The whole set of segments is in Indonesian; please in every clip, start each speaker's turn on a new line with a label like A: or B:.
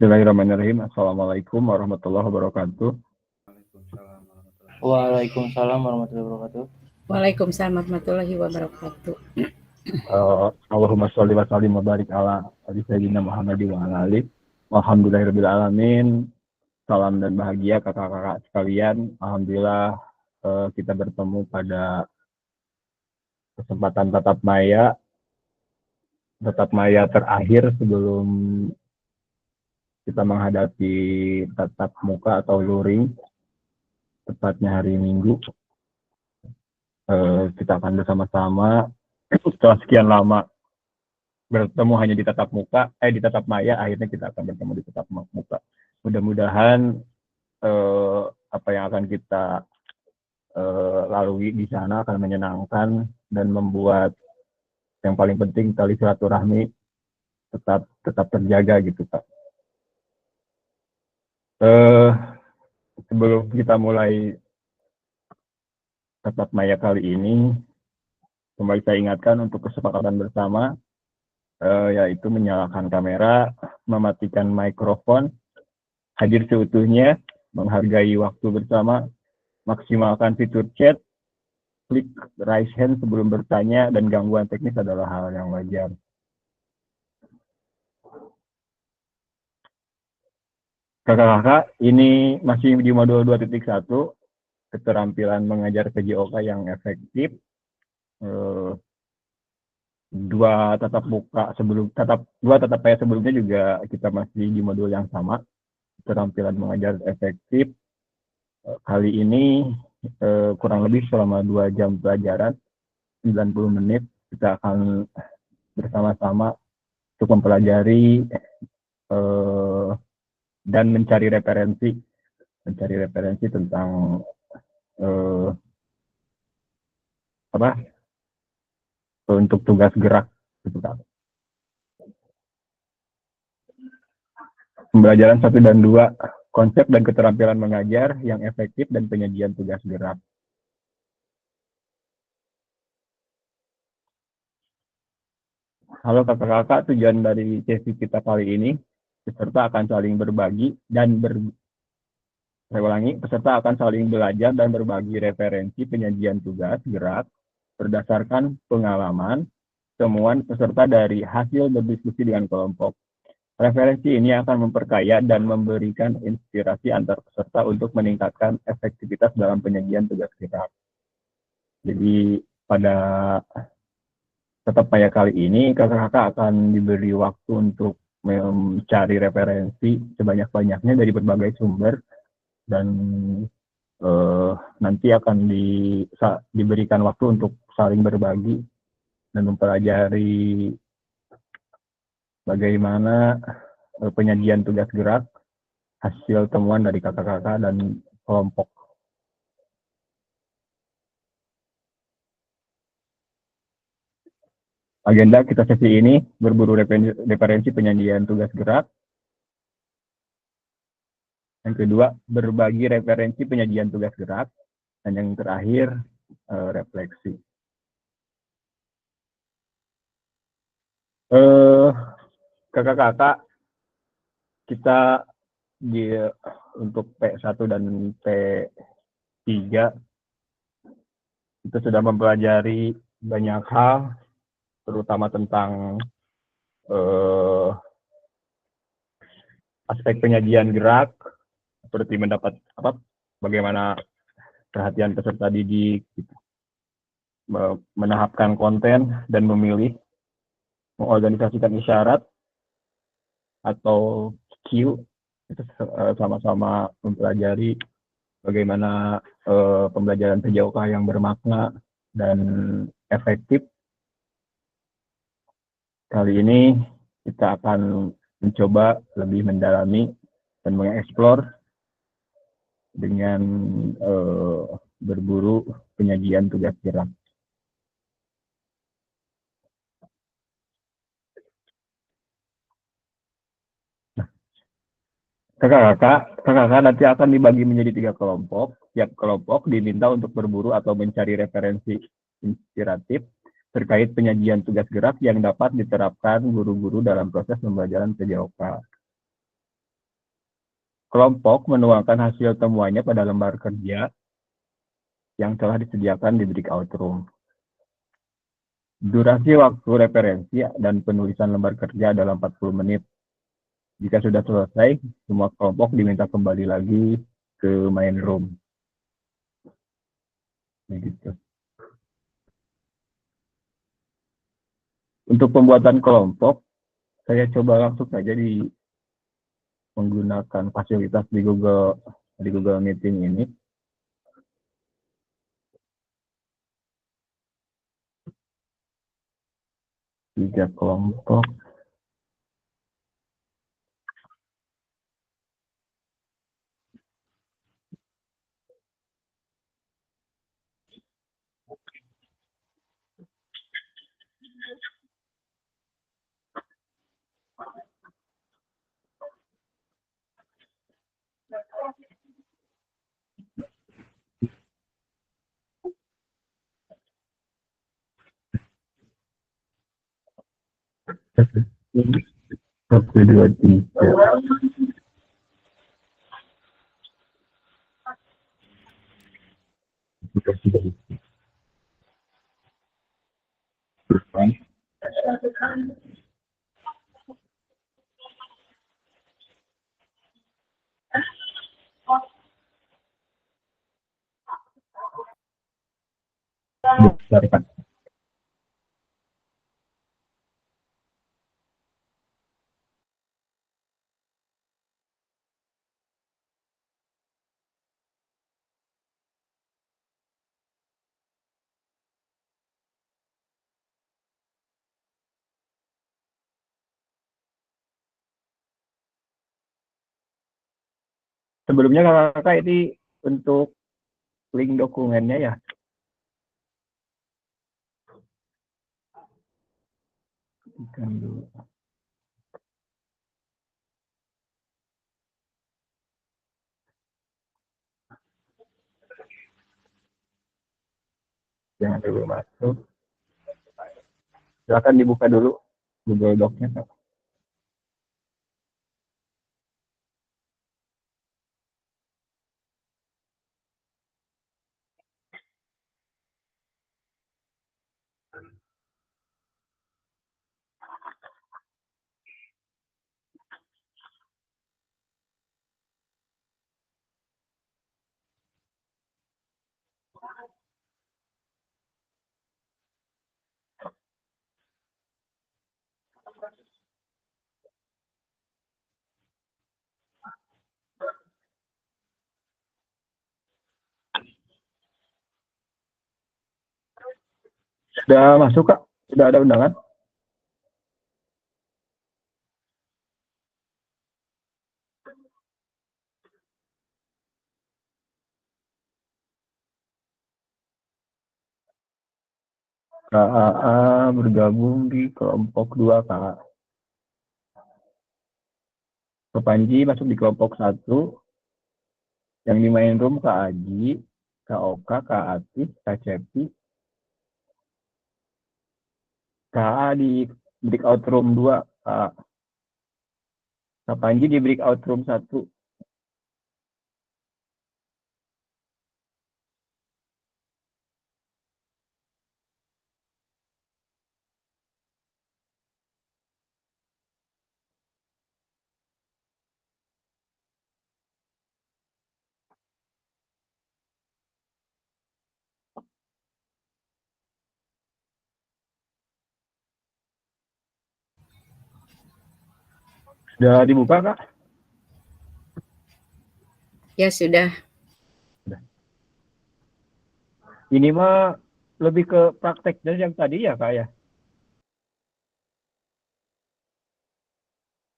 A: Bismillahirrahmanirrahim. Assalamualaikum warahmatullahi wabarakatuh.
B: Waalaikumsalam warahmatullahi wabarakatuh.
C: Waalaikumsalam warahmatullahi wabarakatuh.
A: Allahumma sholli wa sallim wa barik ala sayyidina Muhammad wa ala alihi. Alhamdulillahirabbil alamin. Salam dan bahagia kakak-kakak sekalian. Alhamdulillah kita bertemu pada kesempatan tatap maya terakhir sebelum kita menghadapi tatap muka atau luring, tepatnya hari Minggu. Kita akan bersama-sama setelah sekian lama bertemu hanya di tatap maya, akhirnya kita akan bertemu di tatap muka. Mudah-mudahan apa yang akan kita lalui di sana akan menyenangkan dan membuat yang paling penting tali silaturahmi tetap terjaga gitu, Pak. Sebelum kita mulai tatap maya kali ini, kembali saya ingatkan untuk kesepakatan bersama, yaitu menyalakan kamera, mematikan mikrofon, hadir seutuhnya, menghargai waktu bersama, maksimalkan fitur chat, klik raise hand sebelum bertanya, dan gangguan teknis adalah hal yang wajar. Kakak-kakak, ini masih di modul 2.1, keterampilan mengajar PJOK yang efektif. Dua tatap maya sebelumnya juga kita masih di modul yang sama, keterampilan mengajar efektif. Kali ini kurang lebih selama 2 jam pelajaran, 90 menit, kita akan bersama-sama untuk mempelajari dan mencari referensi tentang untuk tugas gerak gitu, kan. Pembelajaran 1 dan 2, konsep dan keterampilan mengajar yang efektif dan penyajian tugas gerak. Halo kakak-kakak, tujuan dari sesi kita kali ini, peserta akan saling berbagi dan peserta akan saling belajar dan berbagi referensi penyajian tugas gerak berdasarkan pengalaman, temuan peserta dari hasil berdiskusi dengan kelompok. Referensi ini akan memperkaya dan memberikan inspirasi antar peserta untuk meningkatkan efektivitas dalam penyajian tugas gerak. Jadi pada tatap maya kali ini, kakak-kakak akan diberi waktu untuk mencari referensi sebanyak-banyaknya dari berbagai sumber, dan nanti akan diberikan waktu untuk saling berbagi dan mempelajari bagaimana penyajian tugas gerak hasil temuan dari kakak-kakak dan kelompok. Agenda kita sesi ini berburu referensi penyajian tugas gerak. Yang kedua, berbagi referensi penyajian tugas gerak. Dan yang terakhir, refleksi. Kakak-kakak, kita untuk P1 dan P3 itu sudah mempelajari banyak hal, terutama tentang aspek penyajian gerak, seperti bagaimana perhatian peserta didik, menahapkan konten dan memilih, mengorganisasikan isyarat atau cue, itu sama-sama mempelajari bagaimana pembelajaran PJOK yang bermakna dan efektif. Kali ini kita akan mencoba lebih mendalami dan mengeksplor dengan berburu penyajian tugas gerak. Kakak-kakak nanti akan dibagi menjadi 3 kelompok. Tiap kelompok diminta untuk berburu atau mencari referensi inspiratif terkait penyajian tugas gerak yang dapat diterapkan guru-guru dalam proses pembelajaran PJOK. Kelompok menuangkan hasil temuannya pada lembar kerja yang telah disediakan di breakout room. Durasi waktu referensi dan penulisan lembar kerja adalah 40 menit. Jika sudah selesai, semua kelompok diminta kembali lagi ke main room. Begitu. Untuk pembuatan kelompok, saya coba langsung saja menggunakan fasilitas di Google Meeting ini. Tiga kelompok. Satu, dua, tiga. Besarkan. Sebelumnya kakak ini untuk link dokumennya ya. Ikan dulu. Jangan dulu masuk. Silakan dibuka dulu Google Doc-nya, Kak. Sudah masuk, Kak? Sudah ada undangan? KAA bergabung di kelompok 2, Kak. Panji masuk di kelompok 1. Yang di main room Kak Aji, Kak Oka, Kak Atif, Kak Cepi. KA di breakout room 2, Kak. Kak Panji di breakout room 1. Sudah dibuka, Kak?
C: Ya sudah.
A: Ini mah lebih ke prakteknya yang tadi ya, Kak ya?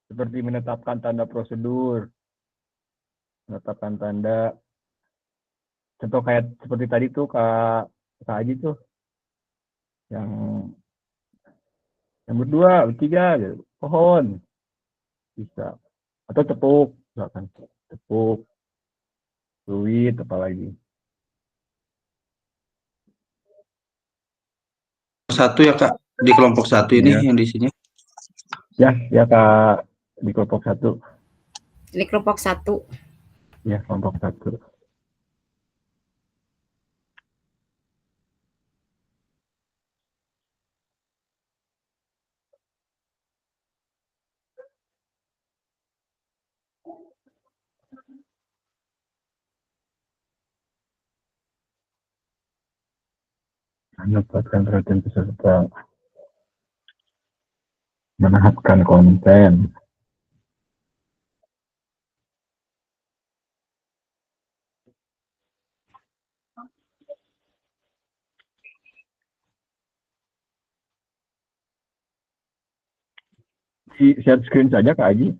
A: Seperti menetapkan tanda prosedur, menetapkan tanda. Contoh kayak seperti tadi tuh Kak Aji tuh, yang berdua, bertiga, gitu. Pohon, bisa. Atau tepuk, misalkan. Tepuk, fluid, apalagi.
B: Satu ya Kak, di kelompok satu ini
A: Ya.
B: yang di sini.
A: Ya Kak, di kelompok 1.
C: Ini kelompok 1.
A: Ya, kelompok 1. Menempatkan perhatian peserta, menahatkan konten, share screen saja Kak Aji.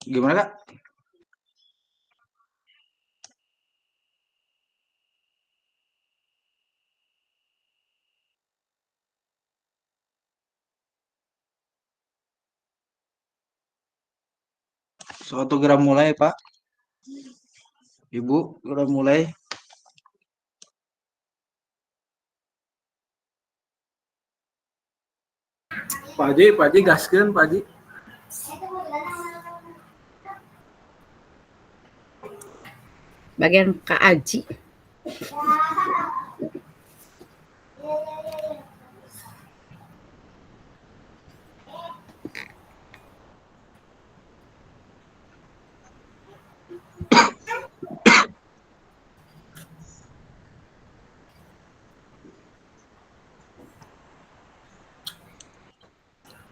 B: Gimana Kak? Suatu gerak mulai Pak. Ibu gerak mulai.
D: Pak Haji gaskeun Pak Haji.
C: Bagian Kak Aji.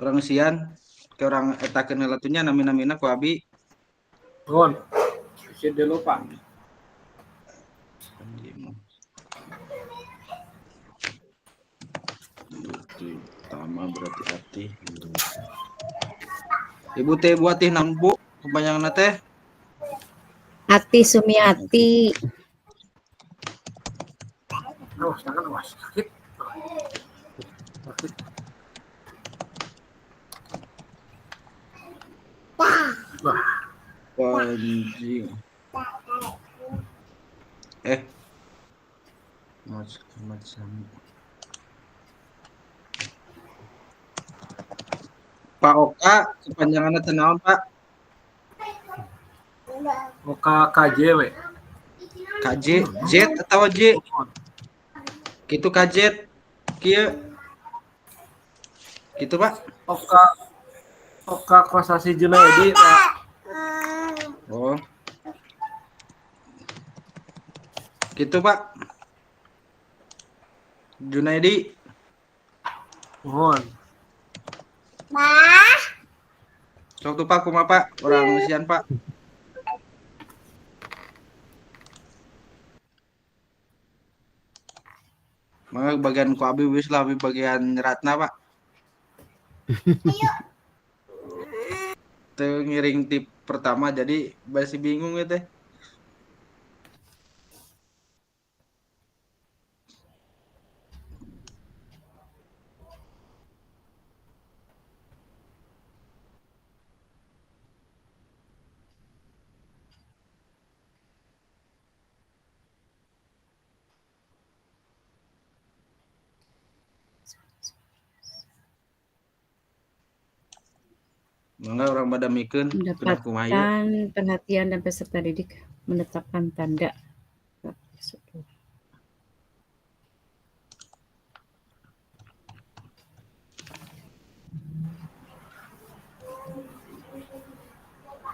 B: Orang sian ke orang etakeun latunya nami-namina ku abi.
D: Nuhun. Isi dulu Pak.
B: Pertama berarti hati. Ibu teh buatih naon Bu? Kepanjangan teh?
C: Ati Sumiati.
D: Awas, jangan awas. Sakit. Sakit. Wah.
B: Panji. Macam. Pak Oka, kepanjangannya teh naon Pak?
D: Oka KJ we.
B: KJ, Z atau J? Gitu KJ, kieu. Gitu Pak?
D: Oka Kosasi Junaidi Pak.
B: Oh. Gitu Pak. Junaidi.
D: Nuhun.
B: Sok tuh Pak, kumaha Pak? Orang sian Pak. Maka bagian ku abi wis lah, bagian nyeratna Pak. Teu ngiring tip pertama jadi masih bingung ya teh. Mangga orang pada mikeun kedah kumaha ieu.
C: Mendapatkan perhatian dan peserta didik, menetapkan tanda.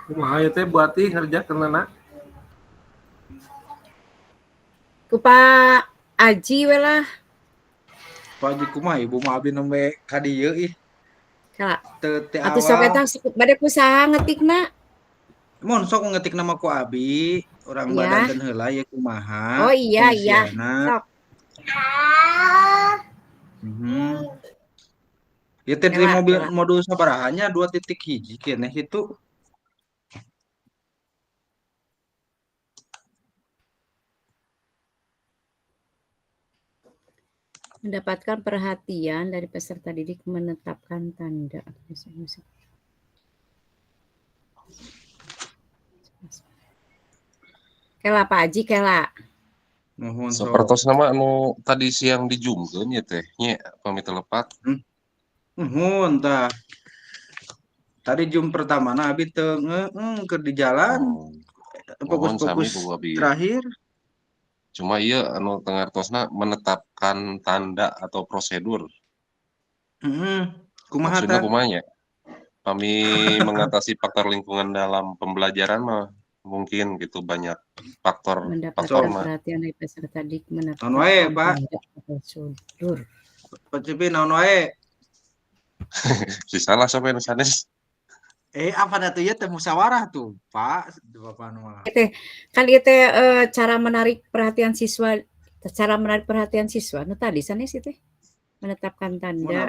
D: Kumaha ieu teh buati ngerjakeunana?
C: Ku Pak Aji we lah.
B: Pak Haji kumaha ibu mah abi nembe ka dieu ih.
C: Kak,
B: Teu teh
C: atuh sok
B: awal.
C: eta bade kusaha ngetikna.
B: Mun sok ngetik nama ku abi, orang
C: Iya.
B: badanten heula ye kumaha.
C: Oh iya.
B: Pengisiana.
C: Sok.
B: Ya teh di
C: Ela.
B: modul sabarahannya 2.1 keneh itu.
C: Mendapatkan perhatian dari peserta didik, menetapkan tanda. Kela Pak Haji kela.
B: Nuhun sok.
E: Sapertos nama anu tadi siang dijungkeun ya teh nya pamit lepat.
B: Nuhun tah. Tadi jum pertama nah abi teu keur di jalan
E: Oh, mohon sami
B: fokus-fokus
E: ku abi.
B: terakhir.
E: Cuma ieu anu tengartosna menetapkan tanda atau prosedur.
B: Heeh. Kumaha
E: Maksudnya
B: tah?
E: kumaha nya? Kami mengatasi faktor lingkungan dalam pembelajaran mah mungkin gitu banyak
C: Mendapatkan
B: Sok.
E: faktorna.
C: perhatian dari peserta didik
B: Naon wae,
C: menetapkan
B: Pak?
C: tanda atau prosedur.
B: Pak Cipi naon wae?
E: Si salah sampai nu sanes.
B: Apa atuh ieu teh musyawarah tuh, Pak. Bapak nu mah.
C: Kan ieu teh cara menarik perhatian siswa, nu tadi sanes teh menetapkan
B: Mun
C: tanda.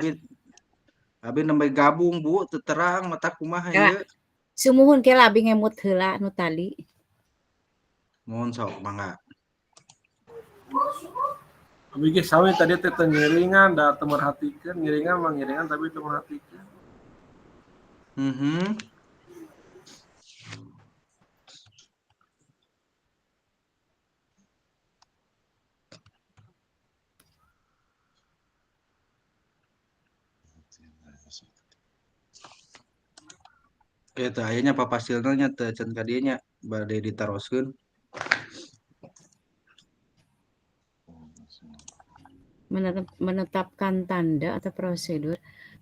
B: abi nembe gabung, Bu, teu terang mata kumaha
C: Ya,
B: ieu.
C: sumuhun ke abi ngemut heula nu tadi.
B: Mohon sok mangga.
D: Abi ge sawe tadi teh teu ngiringan da teu merhatikeun, ngiringan mah ngiringan tapi teu merhatikeun.
B: Mhm. Eta aya nya papasilna nya teu can ka dieu nya bade ditaroskeun.
C: Menetapkan tanda atau prosedur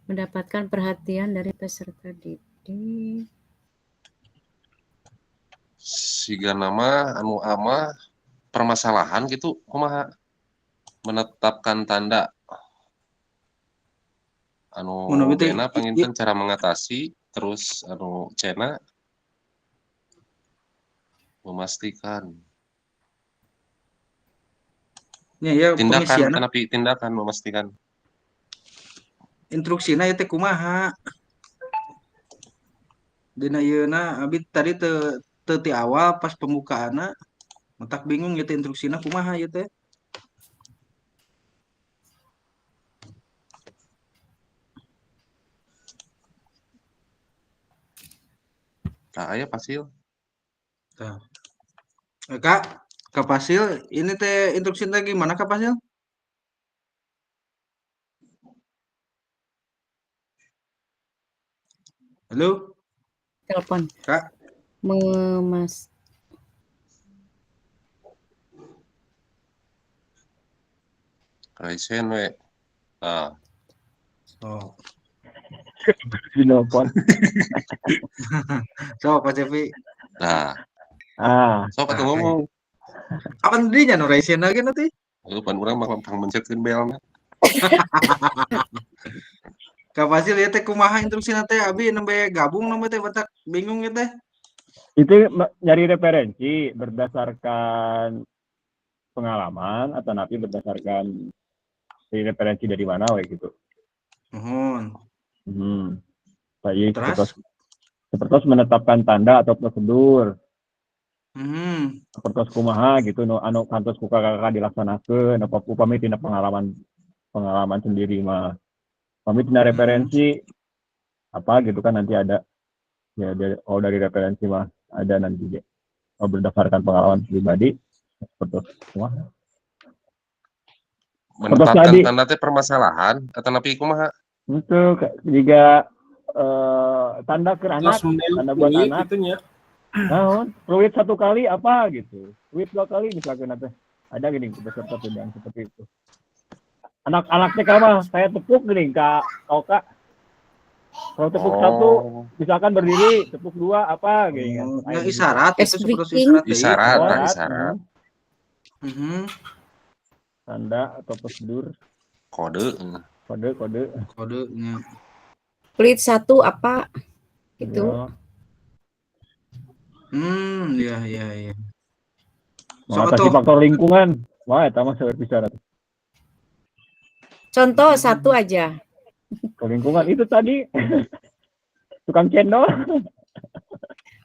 C: mendapatkan perhatian dari peserta didik.
E: Siga nama anu ama permasalahan gitu kumaha menetapkan tanda anu
B: Mun abi teh
E: bena panginten cara mengatasi terus anu cena memastikan
B: nya ya
E: tindakan
B: pengisiana
E: tapi tindakan memastikan
B: instruksina ieu teh kumaha. Dina ieuna abi tadi teu ti awal pas pembukaanna matak bingung ieu teh instruksina kumaha ieu teh.
E: nah aya pasil
B: Tah. Kak, Kak Pasil, ini teh instruksinya gimana Kak Pasil? Halo,
C: Telepon
B: Kak.
C: memas
E: kaisen we nah
B: Oh,
A: Di nelpon.
B: so Pak Cepi.
E: nah sok atuh
B: Nah,
E: ngomong
B: apa dinya nu raisen lagi nanti?
E: lu pan urang mah pang mencetkeun belna
B: Kak Pasil ieu teh kumaha instruksina teh abi nembe gabung nembe teh batak bingung ieu teh.
A: Itu nyari referensi berdasarkan pengalaman atau nanti berdasarkan referensi dari mana we gitu.
B: Nuhun.
A: Baik,
B: Terus?
A: seperti menetapkan tanda atau prosedur.
B: Mhm.
A: Seperti kumaha gitu no anu kantos ku kakak dilaksanakeun apa upami tina pengalaman sendiri mah. Upami tina referensi apa gitu kan nanti ada ya dari referensi mah ada nanti berdasarkan pengalaman pribadi seperti kumaha.
E: menetapkan
A: tadi.
E: tanda teh permasalahan atau napi kumaha
A: Untuk juga tanda ke anak,
D: Terus
A: tanda buat
D: fluid
A: anak.
D: gitu nya.
A: Nah, fluid 1 kali apa gitu. Fluid 2 kali misalkan ada gini peserta yang seperti itu. Anak-anaknya kalau saya tepuk gini Kak Oka. Kalau tepuk 1 misalkan berdiri, tepuk 2 apa gini kan.
B: Nya isyarat itu seperti
E: isyarat
B: isyarat.
E: isyarat
B: Mhm.
A: Tanda atau prosedur
E: kode
B: Kodenya.
C: Kulit 1 apa gitu.
B: Ya. Iya.
A: Mengatasi faktor lingkungan. Wah, itu mah bicara.
C: Contoh 1 aja.
A: Lingkungan itu tadi tukang cendol.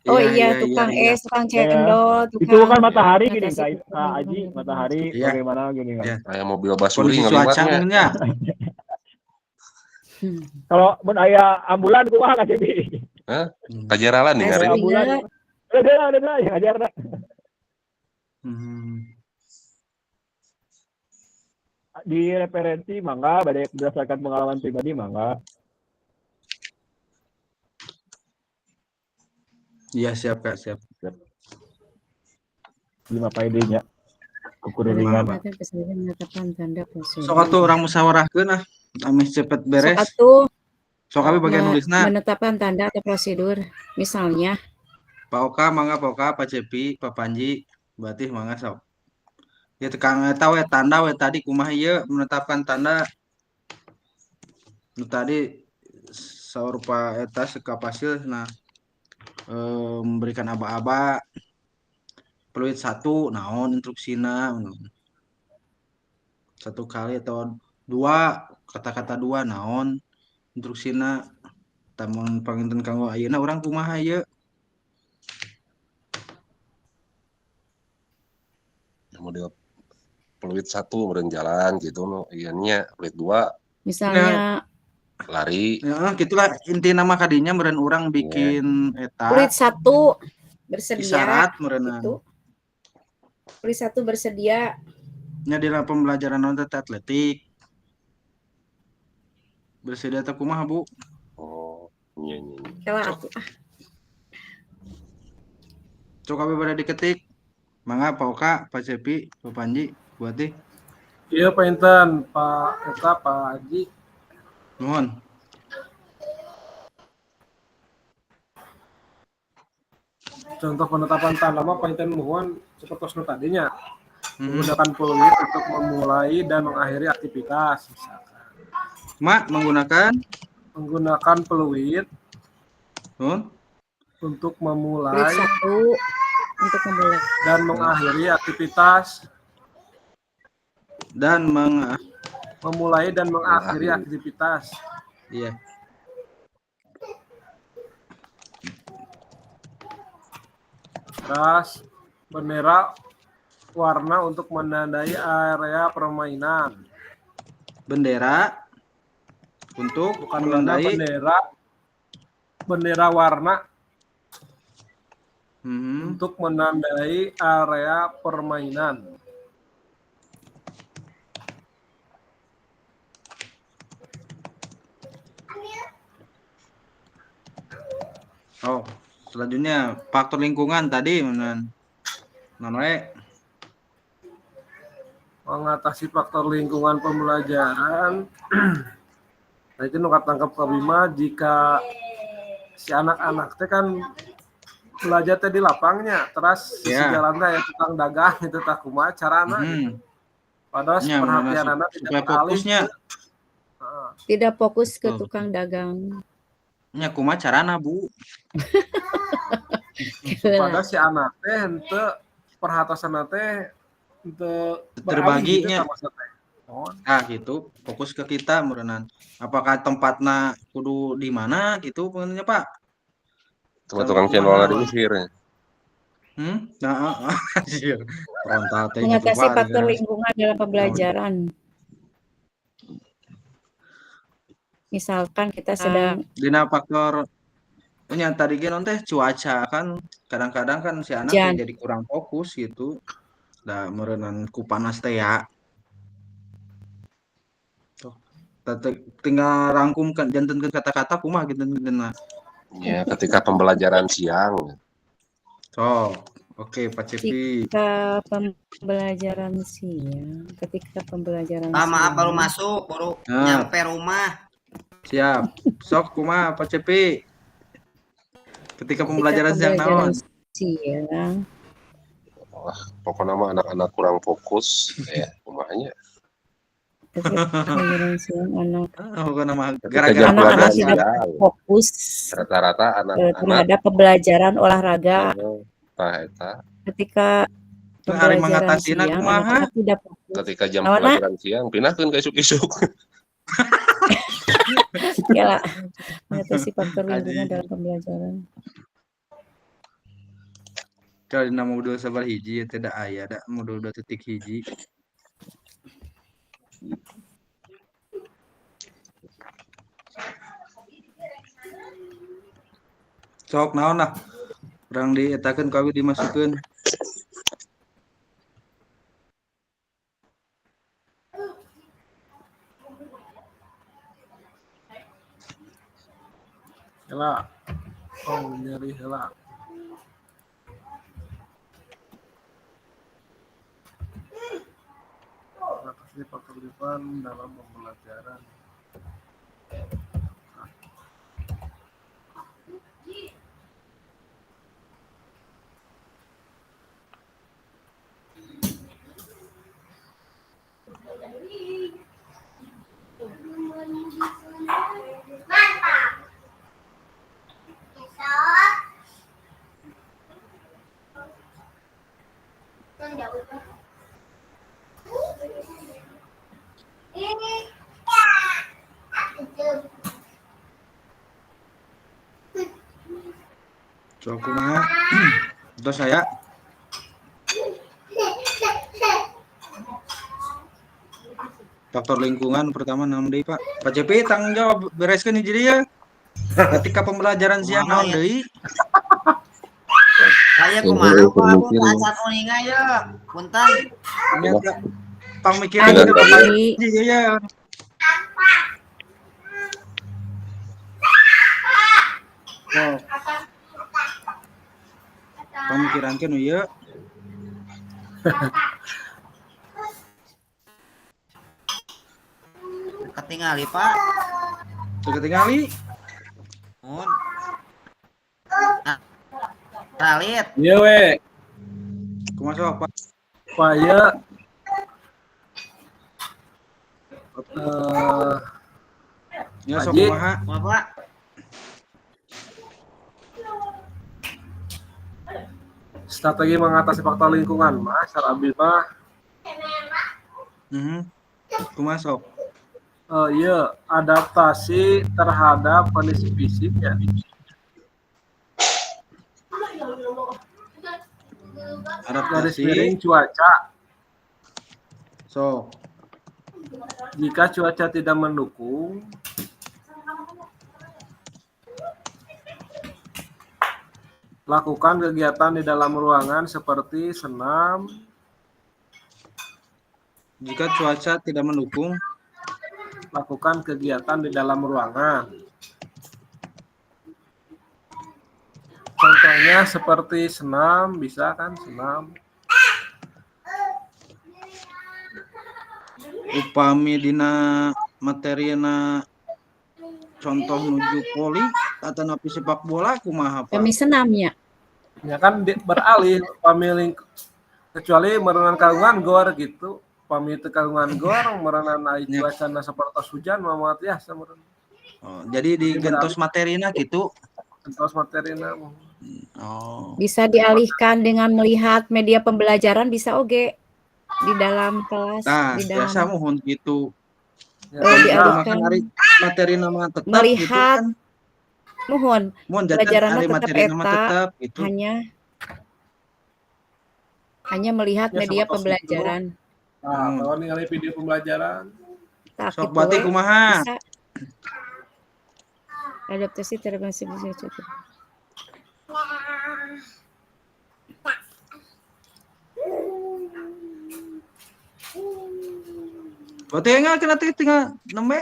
C: Oh iya, tukang es, tukang cendol, tukang
A: itu kan matahari gini
C: ngatasi
A: Kak Aji, matahari bagaimana gini kan.
E: kayak mobil basuri
B: Kondisi
E: ngeliwatnya
B: cuacanya.
A: Kalau mun aya ambulan kumaha Kak Cepi?
E: hah kajeralan nih ngari
A: ambulan. Ada ya ajarna. Di referensi mangga berdasarkan pengalaman pribadi mangga
B: Iya siap Kak, siap.
A: 5 paidenya ukur
C: Mendapat
A: ringan.
C: perhatian peserta menetapkan tanda
B: Sok
C: prosedur.
B: atuh orang musyawarahkeun ah. Ame cepet
C: Sok
B: beres.
C: atuh
B: Sok abi bagian nulisna.
C: menetapkan tanda atau prosedur. Misalnya,
B: Pak Oka, mangga Pak Oka, Pak Cepi, Pak Panji, berarti mangga sok. Ya tekan eta we tanda we tadi kumaha ieu menetapkan tanda. Nu tadi saur Pak eta sekapasil nah memberikan aba-aba peluit 1 naon instruksina satu kali atau 2 kata-kata 2 naon instruksina tamun panginten kanggo ayeuna urang kumaha ieu
E: Model peluit 1 meureun jalan gitu no. Ieu nya peluit 2
C: misalnya
E: lari.
B: ya gitulah inti nama kadinya meureun urang bikin
C: kulit
B: eta
C: 1 bersedia
B: isyarat meureunan
C: gitu. Kulit 1 bersedia.
B: nya dina pembelajaran naon teh atletik bersedia teh kumaha Bu?
E: Oh, iya.
C: Kela atuh.
B: Coba pada diketik. Mangga Pak Oka, Pak Cepi, Pak Panji, buat deh.
D: Iya Pak Inten, Pak Eta, Pak Haji.
B: Nuhun.
D: Contoh penetapan tanda mah Pak Inten nuhun seperti tadinya. Menggunakan peluit untuk memulai dan mengakhiri aktivitas misalkan.
B: Mak
D: menggunakan peluit untuk memulai
C: Kulit 1 untuk memulai
D: dan mengakhiri aktivitas
B: dan
D: memulai dan mengakhiri aktivitas.
B: Iya.
D: Terus bendera warna untuk menandai area permainan.
B: Bendera untuk
D: bukan
B: menandai
D: bendera warna
B: untuk
D: menandai area permainan.
B: Oh, selanjutnya faktor lingkungan tadi
D: mengatasi faktor lingkungan pembelajaran. Nah itu nukat tangkap kelima jika si anak-anak teh kan belajar teh di lapangnya, terus si jalannya ya tukang dagang itu tak kumaha carana gitu. Padahal perhatian anak tidak
B: fokusnya
C: tidak fokus ke tukang dagang.
B: Nya kumaha carana Bu?
D: Padahal si anak teh henteu perhatian teh henteu
B: terbaginya. Gitu, fokus ke kita meureunnan. Apakah tempatnya kudu di mana gitu pengennya Pak?
E: Tukang cendol di Mesir.
C: Mengatasi faktor lingkungan dalam pembelajaran. Misalkan kita sedang
B: dina faktor nya tadi ge non teh cuaca kan kadang-kadang kan si anak jadi kurang fokus gitu. Da meureunnan ku panas teh ya. Tinggal rangkumkan jantenkeun kata-kata kumaha genteunna.
E: Ya, ketika pembelajaran siang.
B: Oke, Pak Cepi.
C: Ketika pembelajaran siang.
F: Maaf baru masuk, baru nyampe rumah.
B: Siap. Sok kumaha Pak Cepi. Ketika pembelajaran siang naon?
C: Siang.
E: Wah, pokoknya mah anak-anak kurang fokus ya kumahanya.
C: Pembelajaran siang anak.
E: Gara-gara
C: anak-anak tidak fokus.
E: Rata-rata anak-anak
C: terhadap pembelajaran olahraga. Ketika pembelajaran siang anak-anak tidak fokus.
E: Ketika jam pelajaran siang pinahkeun ka isuk-isuk.
C: Ya lah, mengatasi faktor lingkungan dalam pembelajaran.
B: Kalau dina modul sabar hiji ya tidak aya da modul 2.1. Sok naon lah. Urang dietakeun kawi dimasukeun.
D: Heula. Oh, nyeri heula. mengatasi faktor lingkungan dalam pembelajaran.
B: So kumaha? Terus saya faktor lingkungan pertama naon deui Pak? Pak CP tanggung jawab bereskeun hiji dia. Ketika pembelajaran siang
F: Kumaha
B: naon
F: ya?
B: deui?
F: Saya
E: Yang
F: kumaha
E: dulu
F: Pak?
E: permisi.
F: Acan uninga ya. Punten.
B: Ternyata pamikiran
C: Ayo,
B: kita
C: Pak
B: Bapak
C: Ji.
B: Ji ya. So, pamikiran kan ieu
F: Ketingali Pak.
B: ketingali
F: Mun. Ralit.
D: Iya we,
B: kumaha sok Pak?
D: Pak ya.
B: Ya sok
D: Haji.
B: kumaha?
F: Bapak.
D: Strategi mengatasi faktor lingkungan, Mas. Abi mah,
B: Kumaha sok?
D: iya, adaptasi terhadap kondisi fisik ya. Garis
B: Adaptasi.
D: miring cuaca.
B: Sok.
D: Jika cuaca tidak mendukung, lakukan kegiatan di dalam ruangan seperti senam.
B: Jika cuaca tidak mendukung,
D: Lakukan kegiatan di dalam ruangan. Contohnya seperti senam, bisa kan senam.
B: upami dina materina contoh nuju poli atau napi sepak bola kumaha Pak?
C: Kami senamnya.
D: Ya kan beralih pamiling kecuali merenang kagungan gor gitu. Pami teu kagungan gor merenang naik
B: Ya.
D: cuacana sapertos hujan mamat ya sameun.
B: Oh, jadi di gentos materina gitu.
D: Entos materina.
B: Oh.
C: Bisa dialihkan dengan melihat media pembelajaran bisa oge di dalam kelas,
B: Nah,
C: di
B: biasa
C: dalam
B: mohon gitu.
D: Ya,
C: dialihkan
B: Makan hari materi nama tetap gitu
C: melihat
B: kan.
C: mohon
B: Mohon jajan
C: pelajarannya
B: hari
C: tetap
B: materi nama
C: eta
B: tetap gitu.
C: hanya melihat
D: Ya,
C: media
D: sapertos
C: pembelajaran.
D: Nah, kalau ningali video pembelajaran,
C: Tak
B: Sok
C: gitu
B: berarti
C: we,
B: kumaha?
C: bisa adaptasi terhadap bisa cukup.
B: Berarti enggak kena tinggal nembe.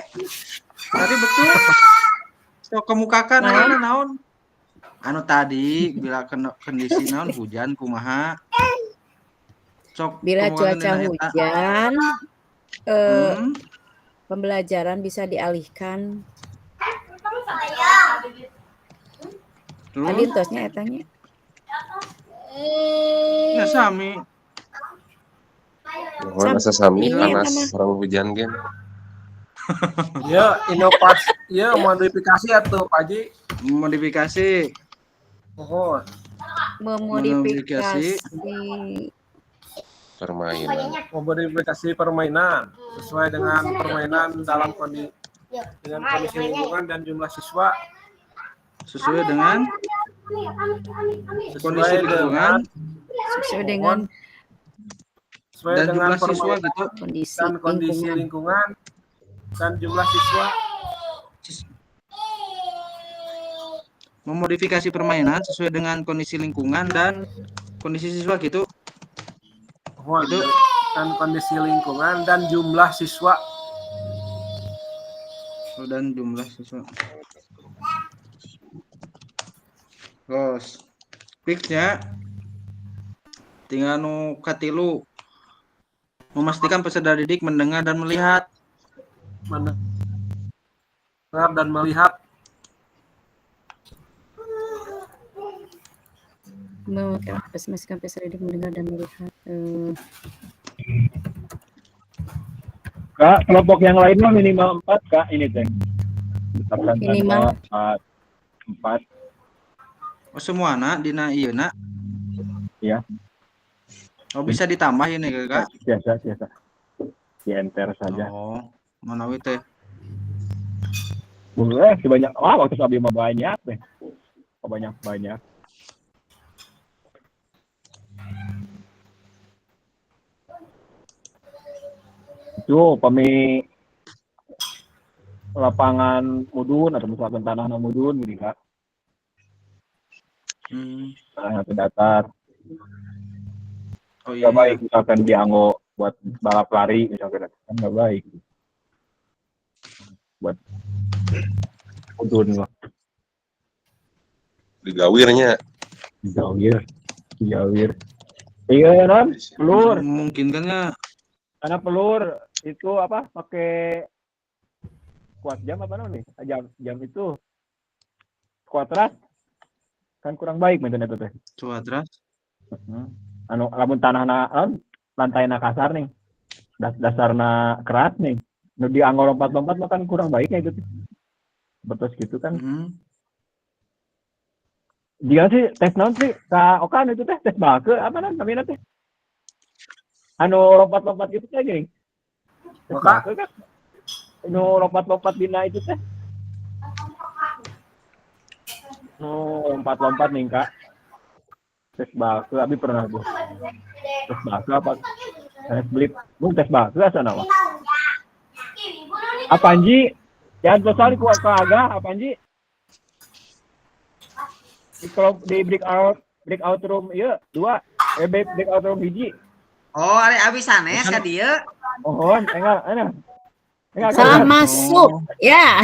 B: Tadi betul. Sok kemukakan naon? Anu tadi bila kena kondisi naon hujan kumaha? Sok
C: Bila
B: kemukakan
C: cuaca
B: dina eta.
C: hujan, pembelajaran bisa dialihkan. Tadi
B: Terus
C: entosnya etanya.
B: ya sami.
E: Mohon asa sami
C: Ini
E: panas
C: eta mah.
E: sareng hujan gen.
D: ya inovasi, ya modifikasi atuh Pak Haji.
B: Modifikasi.
D: Mohon.
C: Memodifikasi
E: Permainan.
D: Memodifikasi permainan sesuai dengan permainan dalam kondisi lingkungan dan jumlah siswa
B: Sesuai dengan kondisi lingkungan
C: sesuai dengan
B: dan jumlah siswa
D: permainan
B: gitu.
D: kondisi lingkungan dan jumlah siswa.
B: Memodifikasi permainan sesuai dengan kondisi lingkungan dan kondisi siswa gitu.
D: Mohon, dan kondisi lingkungan dan jumlah siswa.
B: Dan jumlah siswa. Terus fixnya tinggal nu katilu Memastikan peserta didik mendengar dan melihat.
D: Mendengar dan melihat.
C: Memastikan peserta didik mendengar dan melihat.
A: Kak, kelompok yang lain mah minimal 4, Kak, ini teh. Tetapkan
C: Minimal
A: tanda 4.
B: Oh, semua nak dina iya nak.
A: Ya.
B: Oh, bisa ditambah ini Kak.
A: Biasa. Di enter saja.
B: Oh, manawi teh.
A: Boleh, sebanyak waktu sabi mah banyak teh. Banyak. Itu pemi lapangan mudun atau misalkan tanah mudun gitu Kak. Tanah datar.
B: Oh iya.
A: Gak baik misalkan dianggo buat balap lari misalkan kan gak baik. Buat mudun lah.
E: Digawirnya.
A: Digawir. Iya non, pelur.
B: Memungkinkannya.
A: Karena pelur itu apa? Pakai kuat jam apa nih? Jam itu kuadrat kan kurang baik maintenance itu teh.
B: Kuadrat.
A: Anu lamun tanahna lantainya kasar nih. Dasarna keras nih. Nu dianggo lompat-lompat mah kan kurang baiknya itu. Betul gitu kan. Dia sih tes naon sih? Okan itu tes bake apa namanya teh? Anu lompat-lompat gitu teh gini. Tes bake kan. Anu lompat-lompat dina itu teh. Lompat-lompat nih Kak. Tes bake abi pernah tuh. Tes bake apa? Tes blip. Tes bake asana mah. Apa Anji? Jangan sosali ku agak apa Anji? Di breakout room iya 2 breakout room hiji.
F: Oh, ari abis sanes ka dieu.
A: Mohon enggak.
C: Salah masuk. Ya.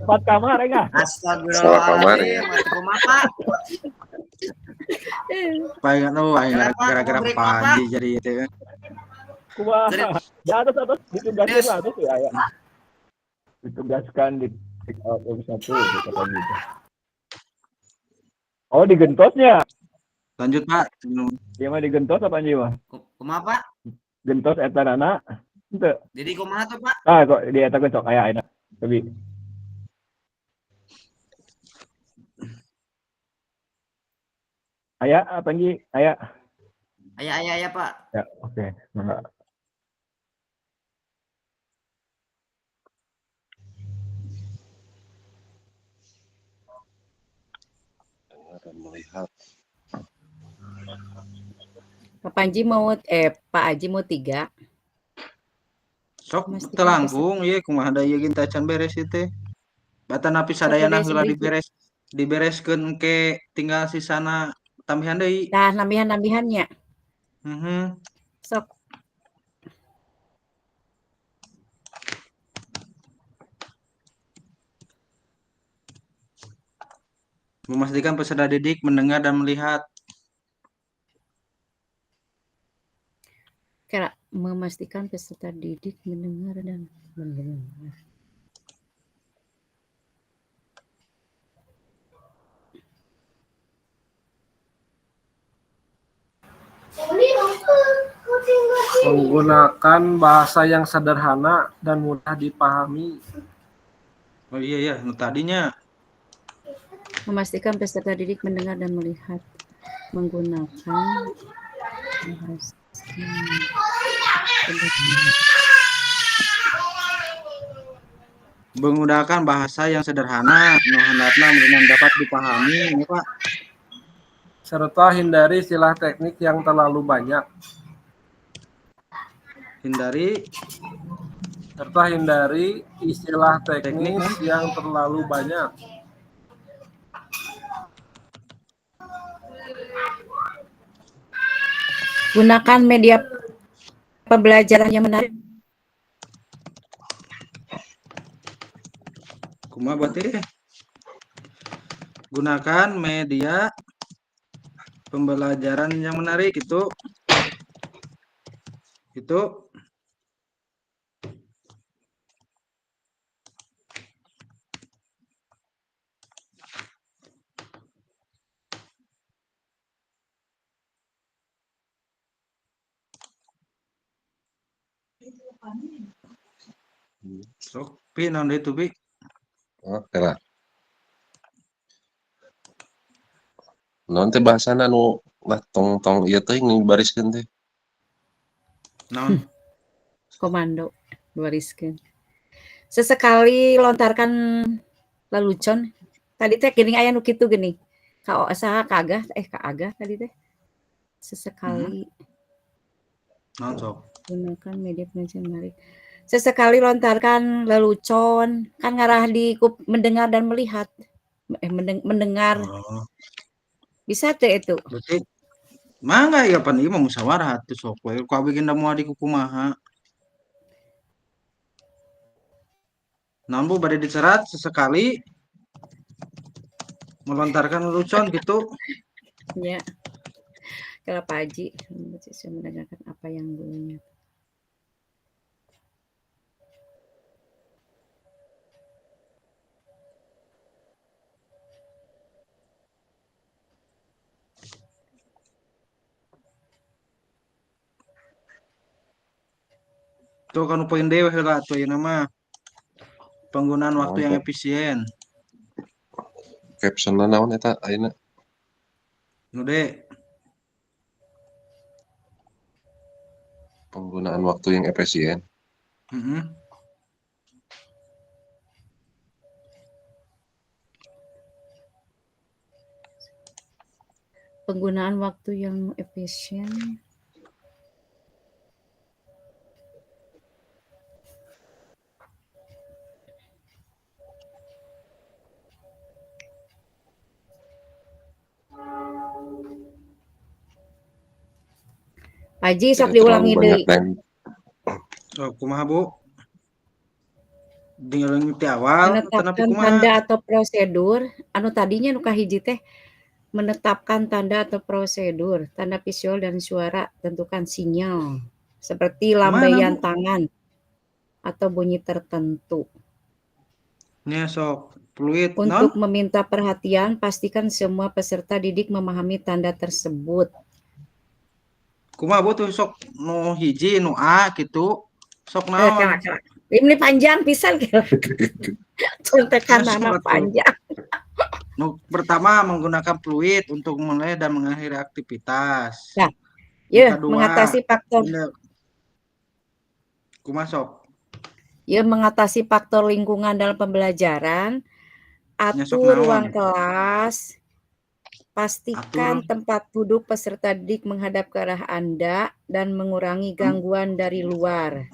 A: 4 kamar enggak?
F: Astagfirullahaladzim, mati kumaha.
B: Paling gara-gara Panji jadi itu.
A: Kumaha? Di atas ditugaskan lah tuh ya. Ditugaskan di breakout room 1 gitu kan gitu. Oh, digentosnya.
B: Lanjut, Pak.
A: Dia mah digentos apa Anji mah?
F: Kumaha, Pak?
A: Gentos eta nana. Henteu.
F: Jadi kumaha tuh, Pak?
A: Kok di eta sok aya enak. Tapi aya apa Anji? Aya.
F: Aya, Pak.
A: Ya, oke. Enggak.
E: Dan melihat.
C: Pak Aji mau 3.
B: Sok telangkung ieu kumaha da ieu ginta can beres ieu. Batan api sadayana heula dibereskeun ke tinggal sisana tambihan deui.
C: Tah nambihan-nambihannya.
B: Sok. Memastikan peserta didik mendengar dan melihat.
C: Karena memastikan peserta didik mendengar dan melihat.
D: Menggunakan bahasa yang sederhana dan mudah dipahami.
B: Oh iya, nu tadinya.
C: Memastikan peserta didik mendengar dan melihat. Menggunakan bahasa
B: Menggunakan bahasa yang sederhana, hendaknya dapat dipahami, ini Pak.
D: Serta hindari istilah teknik yang terlalu banyak. Serta hindari istilah teknis yang terlalu banyak.
C: Gunakan media pembelajaran yang menarik.
B: Kumaha berarti? Gunakan media pembelajaran yang menarik itu Gitu. Sok, Pi, naon deui tuh, Pi?
E: Oke lah. Naon teh bahasana nu lah tong ieu teh ngibariskeun teh.
B: Naon?
C: Komando bariskeun. Sesekali lontarkan lelucon. Tadi teh geuning aya nu kitu geuning. Saha ka Agah tadi teh. Sesekali
B: Naon sok?
C: gunakan media penyajian menarik. Sesekali lontarkan lelucon, kan ngarah di mendengar dan melihat. Mendengar.
B: Oh,
C: Bisa teh itu.
B: berarti mangga ya pan ieu mah musyawarah atuh sok we. Ku abdi ge da moal di kumaha. Naon Bu bade dicerat sesekali melontarkan lelucon gitu.
C: Ya. Kalau Pak Haji saya mendengarkan apa yang gurunya.
B: Tuh kan poin dewe heula atuh ayeuna mah. Penggunaan waktu yang efisien.
E: Caption-na naon eta ayeuna?
B: Nu de
E: Penggunaan waktu yang efisien.
B: heeh.
C: Penggunaan waktu yang efisien. Pak Haji sok
E: Tidak
C: diulangi
E: terlalu banyak
C: deui.
B: So, kumaha Bu? Diulangi ti awal atau napi
C: Menetapkan
B: kumaha?
C: tanda atau prosedur anu tadinya nu kahiji teh menetapkan tanda atau prosedur, tanda visual dan suara, tentukan sinyal seperti
B: Mana,
C: lambaian
B: Bu?
C: tangan atau bunyi tertentu.
B: Nya sok fluid
C: Untuk
B: non?
C: meminta perhatian, pastikan semua peserta didik memahami tanda tersebut.
B: Kumaha Bu tuh sok nu hiji nu A gitu. Sok naon?
C: Ini panjang pisan contekan anak panjang.
B: Nu pertama menggunakan fluid untuk mulai dan mengakhiri aktivitas.
C: Nah,
B: Yang
C: ya
B: kedua,
C: mengatasi faktor
B: kumaha sok?
C: ya mengatasi faktor lingkungan dalam pembelajaran,
B: Nya sok
C: atur
B: naon?
C: ruang kelas, pastikan
B: Atur.
C: tempat duduk peserta didik menghadap ke arah Anda dan mengurangi gangguan dari luar.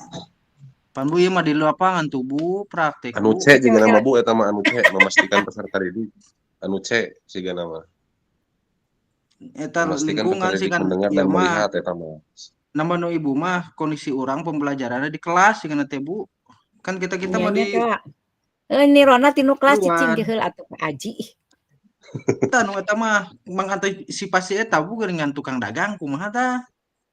B: Pan Bu ieu mah di lapangan tuh Bu, praktek
E: Anu
B: Bu.
E: C juga nama Bu eta mah anu C memastikan peserta didik. Anu C siga nama.
B: Eta
E: Memastikan
B: lingkungan
E: peserta
B: sih
E: didik
B: kan
E: mendengar
B: ieu
E: dan
B: mah.
E: melihat eta mah.
B: Nambah nu Ibu mah kondisi orang pembelajarannya di kelas sih teh Bu. Kan kita mah
C: Nyanya
B: di
C: Kak. Ini Rona tinu kelas cicing
B: luar.
C: geheul atuh Pak Aji.
B: Eta nu eta mah mengantisipasi eta Bu dengan tukang dagang kumaha tah?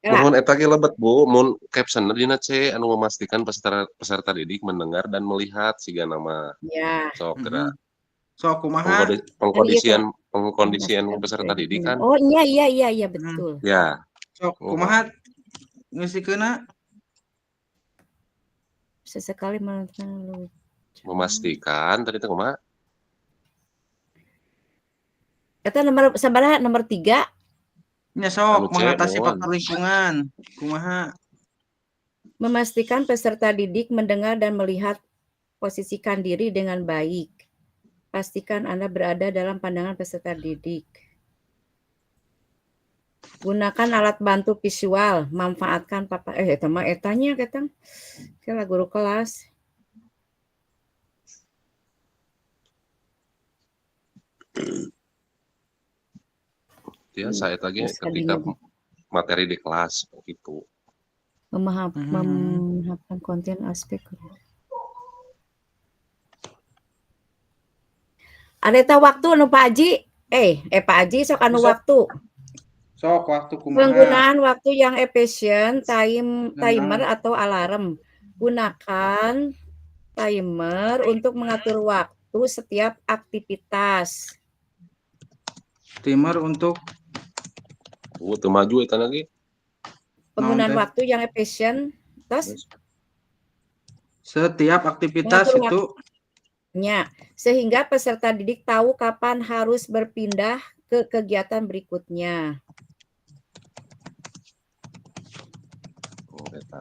E: Nuhun eta ge lebet Bu, mun caption dina C anu memastikan peserta didik mendengar dan melihat siga nama.
C: Ya.
E: Sok geura.
B: Sok kumaha?
E: Pengkondisian peserta didik kan.
C: Oh iya betul.
E: Ya.
B: Sok kumaha ngisikeunna?
C: Sesekali menonton
E: Memastikan tadi teh kumaha?
C: Eta nomor sabaraha? Nomor 3.
B: Nya sok
E: Anu C,
B: mengatasi
E: nuhun.
B: faktor lingkungan. Kumaha?
C: Memastikan peserta didik mendengar dan melihat, posisikan diri dengan baik. Pastikan Anda berada dalam pandangan peserta didik. Gunakan alat bantu visual, manfaatkan eta mah etanya ketang. Kela guru kelas.
E: Ya, saya lagi ketika materi di kelas gitu.
C: Memahamkan konten aspek. Ada waktu anu Pak Haji. Pak Haji sok anu waktu.
B: Sok waktu kumaha.
C: Penggunaan waktu yang efisien, timer
B: Nah.
C: atau alarm. Gunakan timer untuk mengatur waktu setiap aktivitas.
B: Timer untuk
E: Teu maju eta lagi.
C: Penggunaan
B: Naon teh?
C: waktu yang efisien, terus
B: Setiap aktivitas
C: mengatur
B: itu
C: waktunya, sehingga peserta didik tahu kapan harus berpindah ke kegiatan berikutnya.
E: Oh, eta.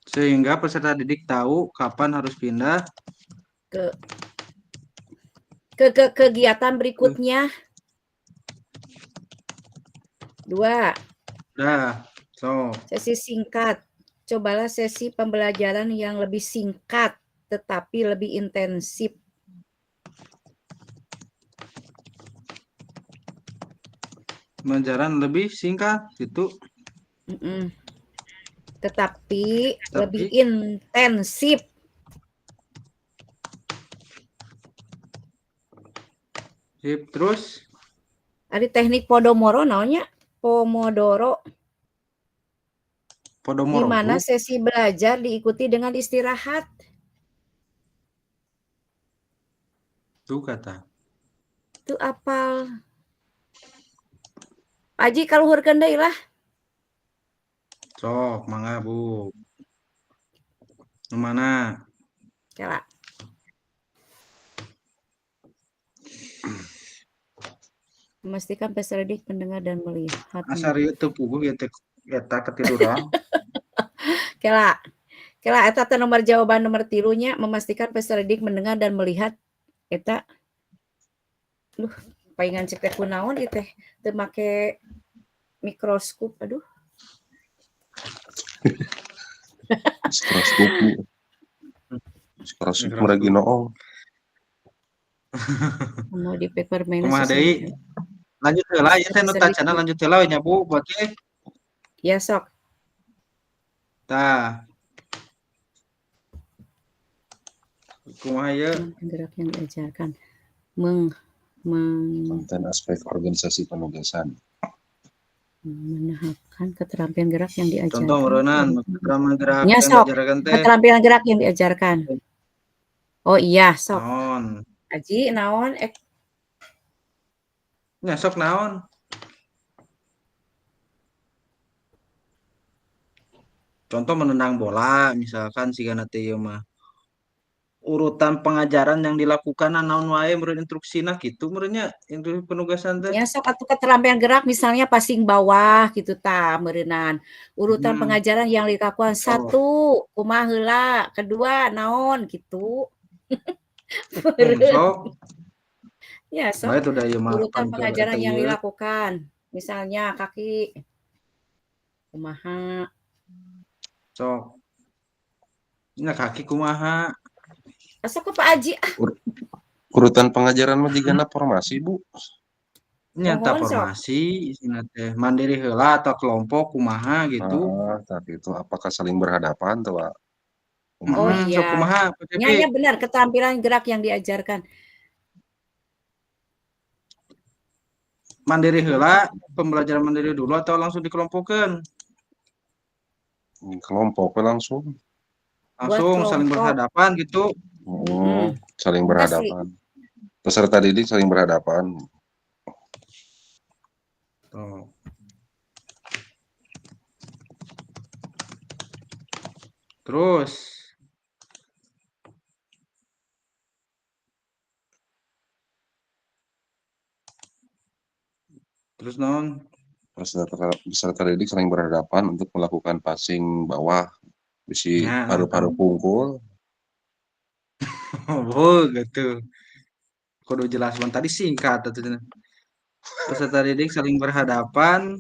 B: sehingga peserta didik tahu kapan harus pindah
C: ke kegiatan berikutnya. 2.
B: Dah. So,
C: Sesi singkat. Cobalah sesi pembelajaran yang lebih singkat tetapi lebih intensif.
B: pembelajaran lebih singkat gitu.
C: Tetapi lebih intensif.
B: Sip, terus
C: Ada teknik Pomodoro namanya. Pomodoro. Di mana sesi belajar diikuti dengan istirahat.
B: Tuh kata.
C: Itu apal. Pak Haji kaluhurkeun deui lah.
B: Sok, mangga Bu. Mana?
C: Kela. Memastikan peserta didik mendengar dan melihat.
B: Asari teu puguh eta ketiduran.
C: Kela. Kela eta teh nomor jawaban nomor 3-nya, memastikan peserta didik mendengar dan melihat. Eta paingan cek teh kunaon ieu teh teu make mikroskop. Aduh.
E: Mikroskop meragi noong.
C: Mau di paper minus.
B: Kumaha deui? Lanjut heula ieu teh nu tacana lanjut heula we nya Bu, oke.
C: Ya sok.
B: Tah. Kumaha ieu?
C: Gerak yang diajarkan.
E: Konten aspek organisasi penugasan.
C: Menahan keterampilan gerak yang diajarkan.
B: Contoh meureunnan keterampilan gerak
C: Ya,
B: yang
C: sok.
B: diajarkan teh.
C: Keterampilan gerak yang diajarkan. Oh iya, sok.
B: Naon?
C: Aji, naon?
B: Nya sok naon? Contoh menendang bola misalkan sigana teh ieu mah. Urutan pengajaran yang dilakukan naon wae meureun instruksina kitu meureunnya instruksi penugasan teh.
C: Ya, sok atuh keterampilan gerak misalnya passing bawah gitu tah meureunnan. Urutan pengajaran yang dilakukan 1, kumaha heula, 2 naon gitu.
B: Sok.
C: Ya, sok.
B: Bae udah ieu mah
C: Urutan pengajaran yang dilakukan. Misalnya kaki kumaha.
B: Sok. Nya kaki kumaha?
C: Sok ke Pak Haji.
E: Urutan pengajaran mah jigana formasi, Bu.
B: Nyata formasi isina teh mandiri heula atau kelompok kumaha gitu.
E: Tapi itu apakah saling berhadapan tuh, Pak?
C: Oh iya.
B: Sok kumaha?
C: Ya benar, keterampilan gerak yang diajarkan.
B: Mandiri heula, pembelajaran mandiri dulu atau langsung dikelompokkeun?
E: Kelompok langsung.
B: Langsung saling berhadapan gitu.
E: Saling berhadapan. Peserta didik saling berhadapan.
B: Tuh. Terus naon?
E: Peserta didik saling berhadapan untuk melakukan passing bawah, bisi paru-paru pungkul.
B: Oh, gitu. Kudu jelas tadi singkat atuh. Peserta didik saling berhadapan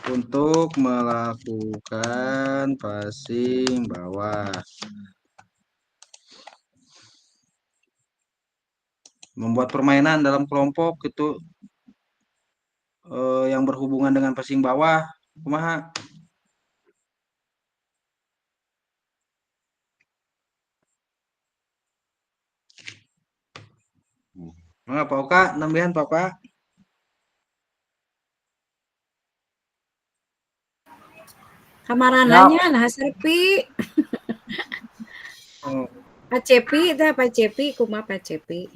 B: untuk melakukan passing bawah. Membuat permainan dalam kelompok gitu yang berhubungan dengan passing bawah. Kumaha? Pak Oka, nambahan Pak.
C: Kamarananya nah Serpi.
D: Oh,
C: Pak Cepi teh Pak Cepi kumaha Pak Cepi.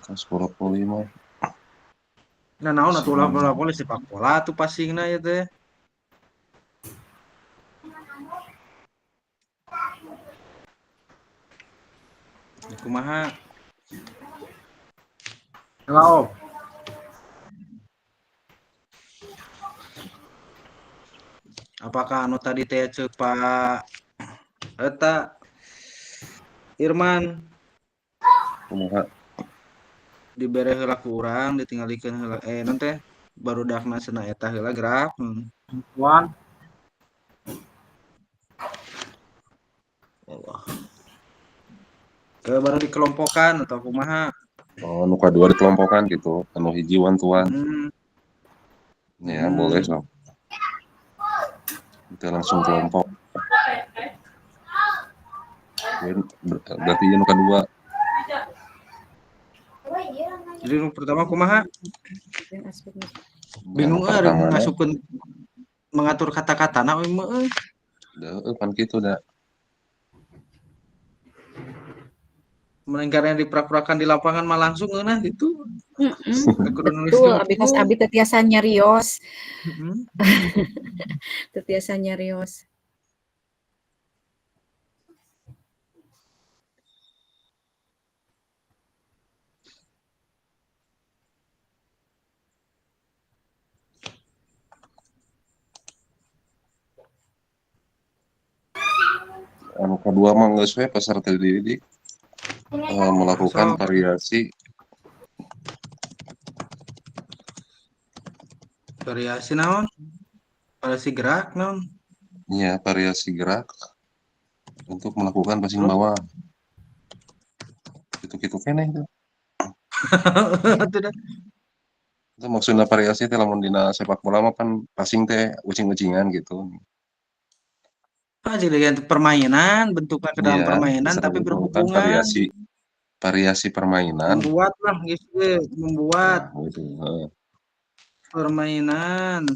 E: Kan 10.5.
B: Nah naon atuh ulah sepak bola tuh passingna ya teh. Ya, kumaha?
D: Om.
B: Apakah anu tadi teh ceuk Pak eta Irman
E: Kumaha?
B: dibere heula ku urang ditinggalikeun heula non teh barudakna cenah eta heula gerak.
D: Wan.
B: Allah. Baru dikelompokan atau kumaha?
E: Oh, nu kadua dikelompokan gitu. Anu hiji wan-tuan. Ya, boleh sok. Kita langsung kelompok. Berarti yang kedua.
B: Jadi nu pertama kumaha? Bingung ngasupkeun mengatur kata-katana we meuh.
E: Pan kitu da.
B: Menengkarnya diprak-prakan di lapangan mah langsung nah gitu.
C: Betul, abi teh tiasa nyarios. Teu tiasa nyarios.
E: Anu kedua mah geus we peserta didik melakukan variasi
B: naon? Variasi gerak naon?
E: ya, variasi gerak untuk melakukan passing bawah. Gitu-gitu keneh itu. Itu maksudnya variasi teh lamun dina sepak bola mah kan passing teh ucing-ucingan gitu.
B: Jadi permainan, bentuknya ke dalam
E: Iya,
B: permainan tapi
E: melakukan
B: berhubungan.
E: variasi permainan.
B: Membuat lah gitu, membuat
E: Nah, gitu.
B: permainan,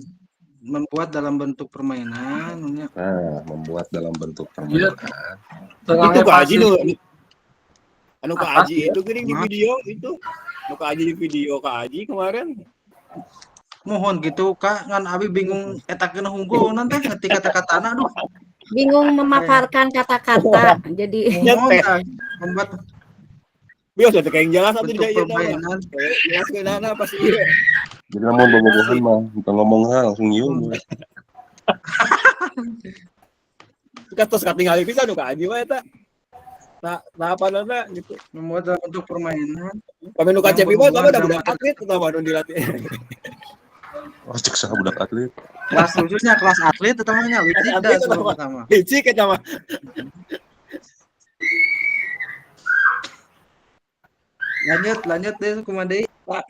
B: membuat dalam bentuk permainan.
E: Nah, membuat dalam bentuk permainan.
G: Itu Kak Aji anu Kak Aji itu gini di video itu. Anu Kak Aji di video Kak Aji kemarin.
B: Mohon gitu Kak, ngan abi bingung etakeun hungkul nanti ngetik kata-katana aduh.
C: Bingung memaparkan kata-kata. Jadi
B: membuat
G: bios teh kayak jelas atuh di ieu
B: permainan.
G: Jelas keunana pas ieu.
E: Jadi lamun bobogohan mah bukan ngomong langsung ieu.
G: Katos katingali pisan nu Kak Aji mah eta. Nah apa nana gitu.
B: Membuat dalam bentuk permainan.
G: Pemain nu KCP mah sama ada budak atlet atau nu dilatih.
E: Oh, cek sah budak atlet.
B: Kelas khususnya kelas atlet utamanya licik dah pertama.
G: Licik eta mah.
B: Lanjut deh kumaha deui, Pak.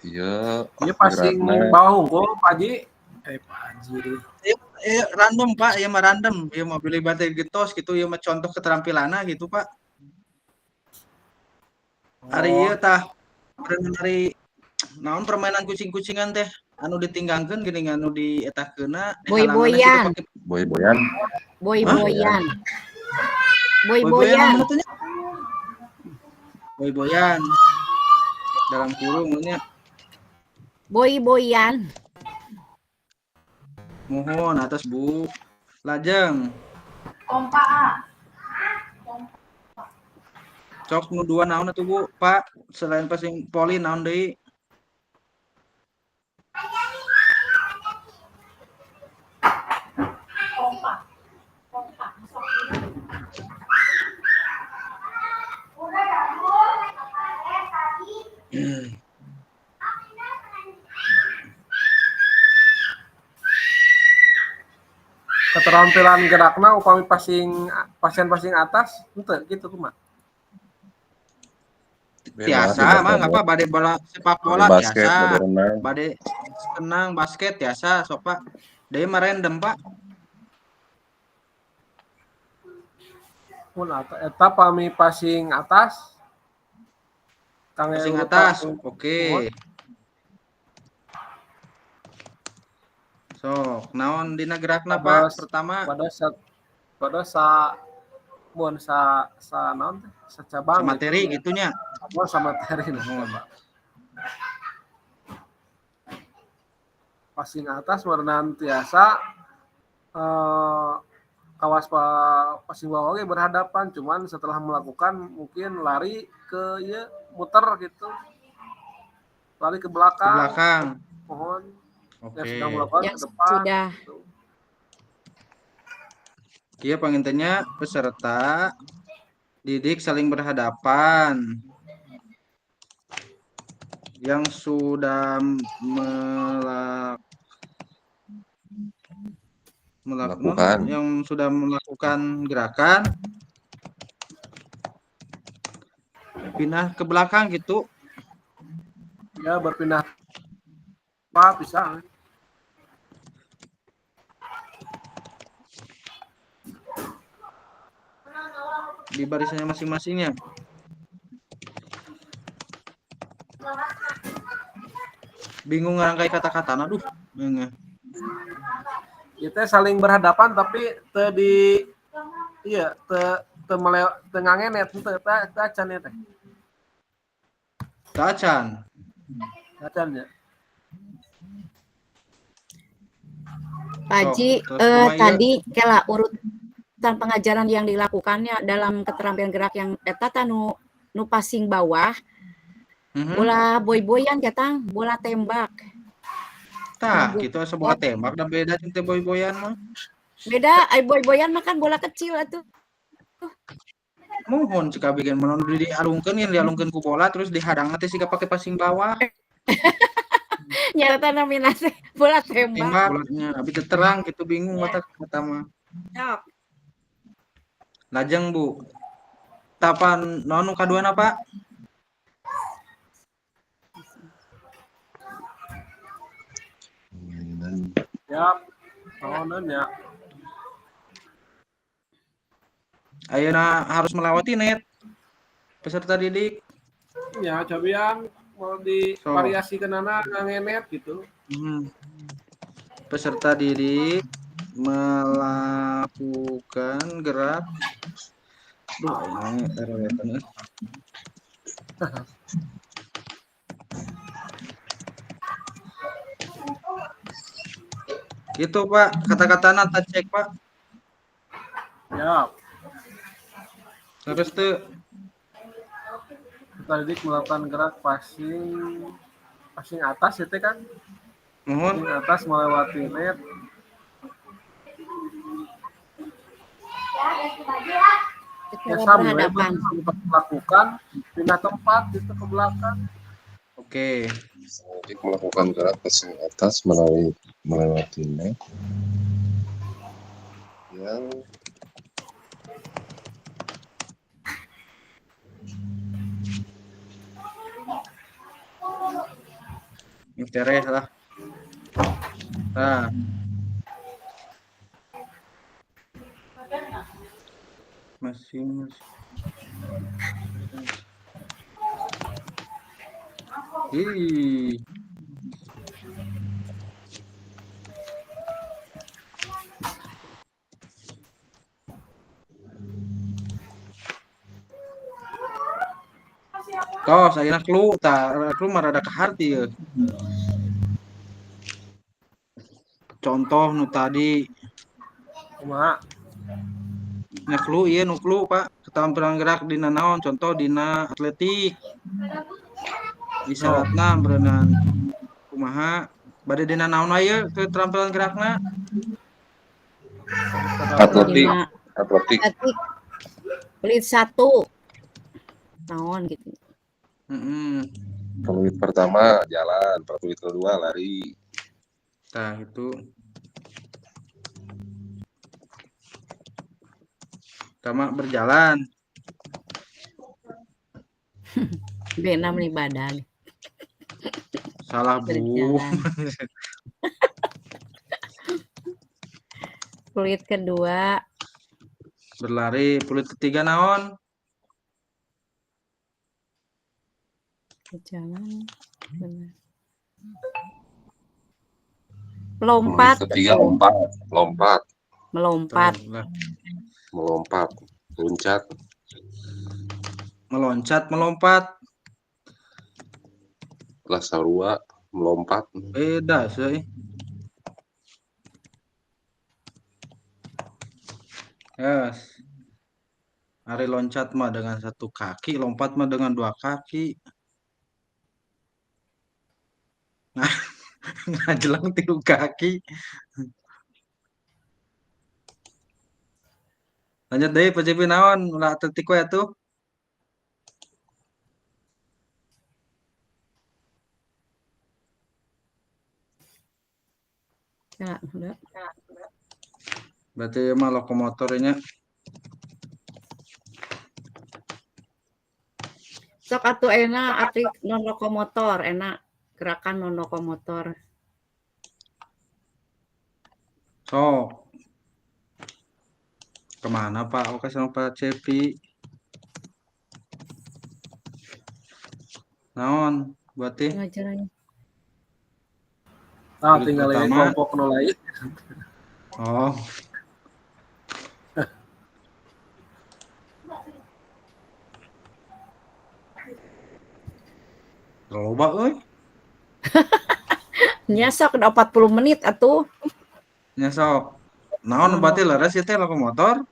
E: Iya,
D: passing bawah hungkul Pak Haji. Pak Haji.
B: Random Pak, ya mah random. Ya mah pilih batik getos gitu, ya mah contoh keterampilanna gitu Pak. Hari ieu tah hari naon permainan kucing-kucingan teh anu ditinggangkeun geuning anu dietakeunna
C: boy-boyan.
E: Boy-boyan.
C: Boy-boyan.
B: Boy-boyan. Dalam kurung nya.
C: Boy-boyan.
B: Mohon atas Bu. Lajeng.
H: Kompa.
B: Cok nu dua naon atuh Bu? Pak, selain passing poli naon deui?
D: Keterampilan gerakna upami passing atas henteu gitu kumaha.
B: Biasa mah ngapa bade bola sepak bola
E: basket,
B: biasa.
E: renang.
B: Bade renang, basket biasa sok Pak. Deui mah random Pak.
D: Mun eta pami passing atas.
B: Passing atas. Oke. Sok, naon dina gerakna Pak pertama?
D: Pada sa mun sa naon teh? Sa cabang
B: materi
D: gitu,
B: gitunya.
D: Apa sama materi nah. Passing atas menantiasa kawas passing bawah oke berhadapan, cuman setelah melakukan mungkin lari ke muter gitu. Lari ke belakang.
B: Ke belakang.
D: Mohon.
B: Oke.
D: Yang sedang melakukan
C: Yang
D: ke depan.
C: sudah.
D: Gitu.
B: Iya pangintennya peserta didik saling berhadapan. Yang sudah melakukan yang sudah melakukan gerakan pindah ke belakang gitu.
D: Ya berpindah apa bisa.
B: Di barisannya masing-masingnya. Bingung ngerangkai kata-kata, aduh.
D: Kita saling berhadapan tapi ngangenet teu acan ya teh.
B: Acan.
D: Acan ya.
C: Pak Haji, tadi kela urutan pengajaran yang dilakukannya dalam keterampilan gerak yang eta nu passing bawah. Bola boy-boyan katang, bola tembak.
B: Tah, gitu asa bola tembak dan beda teh boy-boyan mah.
C: Beda, ai boy-boyan mah kan bola kecil atuh.
B: Mohon cika bikin menon dialungkeun yang dialungkeun ku bola terus dihadang teh siga pake passing bawah.
C: Nyata namina teh bola tembak.
B: Tembak bolanya, abi teu terang gitu bingung mata mah.
C: Sok.
B: Lajeng Bu. Tapan naon nu kaduana Pak?
D: Ya, tahunan ya.
B: Ayeuna harus melewati net peserta didik.
D: Ya, cobian mau divariasikan ngangenet gitu.
B: Peserta didik melakukan gerak. Duh, ini terewetan. Gitu Pak, kata-katana tak cek Pak.
D: Ya.
B: Terus tuh
D: tadi melakukan gerak passing atas itu kan.
B: Mohon
D: passing atas melewati net. Ya sambil melakukan pindah tempat itu ke belakang.
B: Oke.
E: Didik melakukan gerak passing atas melewati net yang
B: Interes lah. Nah. Masih. Ih. Tos, ayeuna clue mah rada kaharti ya. Contoh nu tadi.
D: Kumaha?
B: Nya clue ieu nu clue Pak, keterampilan gerak dina naon? Contoh dina atletik. Isyaratna berenang kumaha? Bade dina naon aya keterampilan gerakna?
E: atletik.
C: Peluit 1. Naon gitu.
E: Peluit pertama jalan, peluit kedua lari.
B: Nah, itu. Pertama berjalan.
C: Bena meni badan.
B: Salah Bu.
C: Peluit kedua
B: berlari, peluit ketiga naon?
C: Berjalan. Benar. Melompat.
E: Ketiga lompat.
C: Melompat.
E: Melompat. Loncat.
B: Meloncat, melompat.
E: Lah sarua melompat.
B: Beda sih. Yes. Ari loncat mah dengan satu kaki, lompat mah dengan dua kaki. Nah, ngajelang 3 kaki. Lanjut deh, Pak Cepi naon ulah atletik we atuh.
C: Ya, udah.
B: Berarti mah lokomotornya.
C: Sok atuh enak arti non lokomotor, enak gerakan non lokomotor.
B: Sok. Kemana Pak? Oke sama Pak Cepi. Naon? Berarti
C: Ngajarannya.
D: Tinggal lagi kelompok nu lain.
B: Oh. Loba euy.
C: Nya sok udah 40 menit atuh.
B: Nya sok. Naon berarti leres ieu teh lokomotor?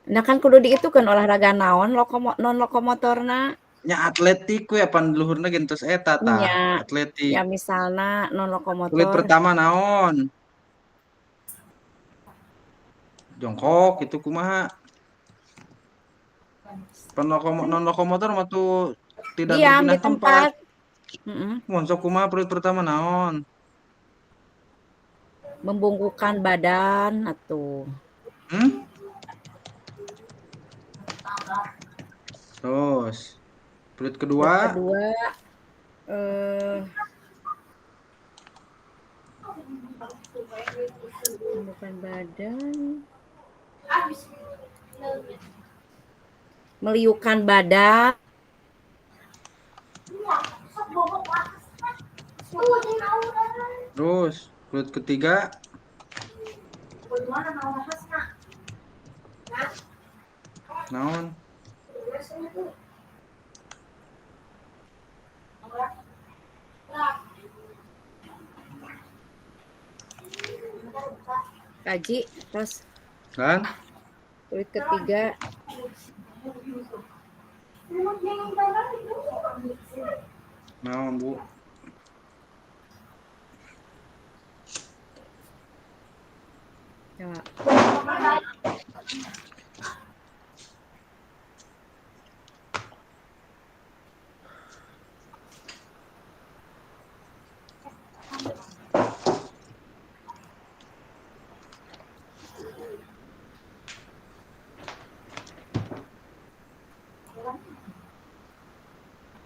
C: Nah kan kudu diitukeun olahraga naon non lokomotorna.
B: Nya atletik we pan luhurna gentos eta tah.
C: Nya,
B: Atletik.
C: ya misalna non
B: Kulit
C: lokomotor.
B: pertama naon? Jongkok itu kumaha? Non lokomotor mah tuh tidak
C: Diam di
B: berpindah tempat.
C: tempat.
B: Mun sok kumaha peluit pertama naon?
C: Membungkukkan badan atuh.
B: Terus peluit kedua.
C: Membungkukkan badan. Meliukan badan.
B: Terus peluit ketiga. Naon?
C: Kaji terus
B: Kan?
C: peluit ketiga.
B: Naon, Bu?
C: Ya.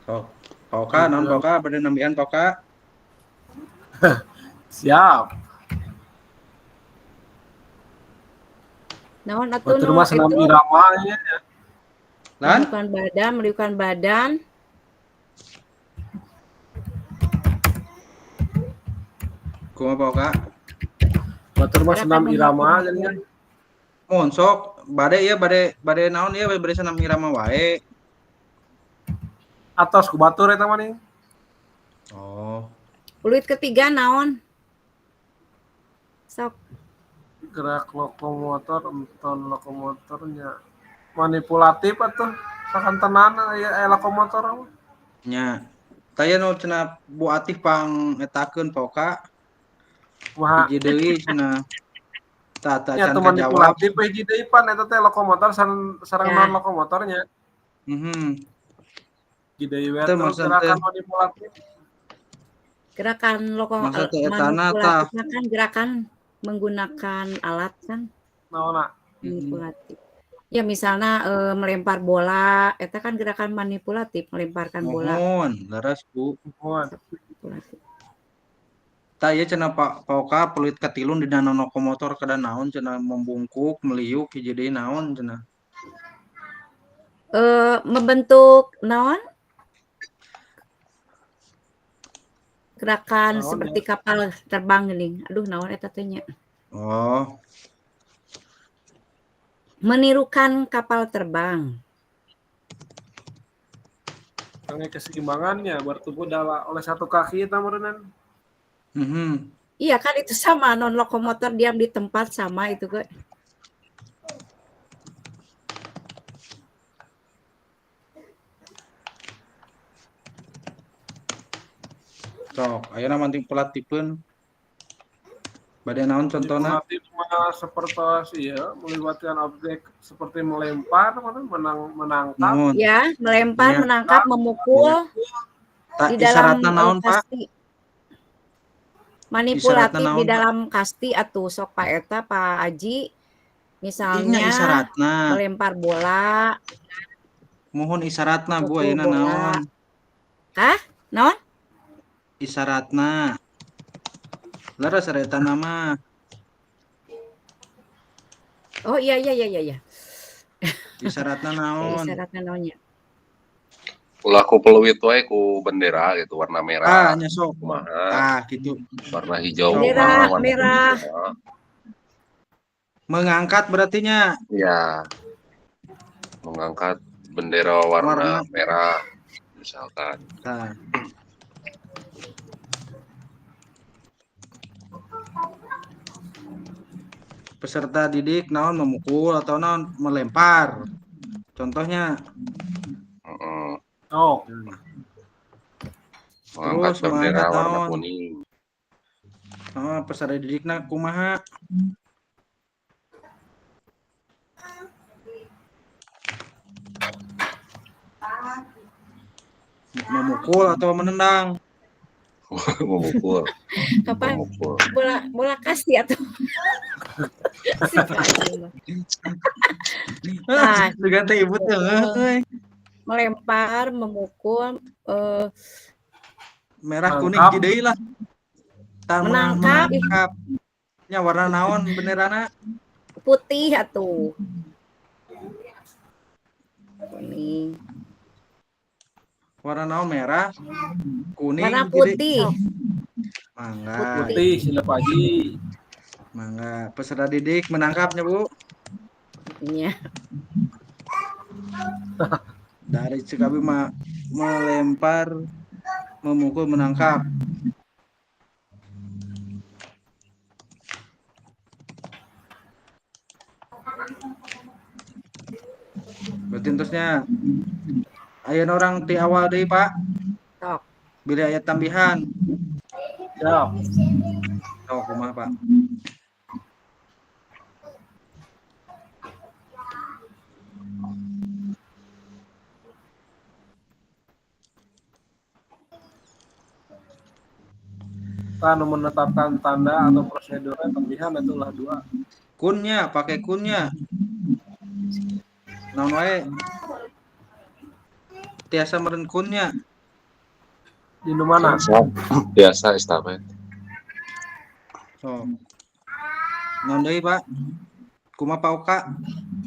B: Sok. Poka, non poka, pada nambihan poka.
D: Siap.
C: Naon atuh
D: Batur mah senam irama ya.
B: Lan?
C: Meliukan badan.
B: Kumaha poka?
D: Batur mah senam irama ya.
B: Mun sok bade ieu bade naon ieu bade senam irama wae.
D: Atos ku batur eta mah nih.
B: Oh.
C: Peluit ketiga naon? Sok.
D: Gerak lokomotor, enton lokomotornya manipulatif atuh sakantenan aya lokomotor.
B: Nya. Taya nu cenah Bu Atif pang etakeun poka.
D: Kumaha?
B: Hiji deui cenah. Tata
D: Ya
B: can
D: teu
B: kajawab.
D: manipulatif hiji deui pan eta teh lokomotor sareng non lokomotornya. Hiji deui we gerakan manipulatif.
C: Gerakan manipulatif kan gerakan menggunakan alat kan.
D: Naonna?
C: Manipulatif. Ya misalnya melempar bola, eta kan gerakan manipulatif, melemparkan bola.
B: Mohon, leres Bu.
D: Mohon.
B: Taya cenah Pak Poka peluit katilun di dana lokomotor kada naon cenah membungkuk, meliuk hiji deui naon cenah.
C: Membentuk naon? Gerakan seperti kapal terbang geuning. Aduh naon eta teh nya?
B: Oh.
C: Menirukan kapal terbang.
D: Karena keseimbangannya bertumbuh oleh satu kaki eta meureunna.
C: Iya kan itu sama non lokomotor diam di tempat sama itu kok.
B: Sok, ayeuna manting pelatipun. Bade naon contohna?
D: Pelatih seperti ya, melibatkan objek seperti melempar, menangkap.
C: Ya, melempar, menangkap, memukul. Di dalam kasti. Manipulatif di dalam kasti atuh sok Pak Eta, Pak Aji. Misalnya melempar bola.
B: Mohon isyaratna Bu ayeuna naon?
C: Hah? Naon?
B: Isyaratna. Laras eta nama.
C: Oh iya.
B: Isyaratna naon?
C: Isyaratna naonnya?
E: Ulah ku peluit wae ku bendera gitu warna merah.
B: Nya sok. Gitu.
E: Warna hijau
C: bendera merah.
B: Mengangkat berarti-nya.
E: Iya. Mengangkat bendera warna merah misalkan.
B: Peserta didik naon memukul atau naon melempar. Contohnya.
E: Terus bendera warna kuning.
B: Peserta didikna kumaha? Memukul atau menendang?
E: Memukul.
C: Kapan? Bola kasti atau
B: ganti ibu tuh.
C: Melempar, memukul,
B: merah kuning deui lah. Menangkap. Nya warna naon benderana?
C: Putih atuh. Kuning.
B: Warna naon merah? Kuning.
C: Warna putih.
B: Mangga.
D: Putih sila Pak Haji.
B: Mangga. Peserta didik menangkapnya Bu.
C: Iya.
B: Dari Cikabi melempar, memukul, menangkap. Berarti terusnya ayeuna orang ti awal deui Pak.
C: Tok.
B: Bila aya tambihan.
D: Siap.
B: Tok kumaha Pak?
D: Kan menetapkan tanda atau prosedur tambihan itulah 2.
B: Kunnya, pakai kunnya. Naon wae? Tiasa meureun kunnya.
D: Di mana?
E: Biasa estafet.
B: So. Naon deui Pak? Kumaha Pak Oka?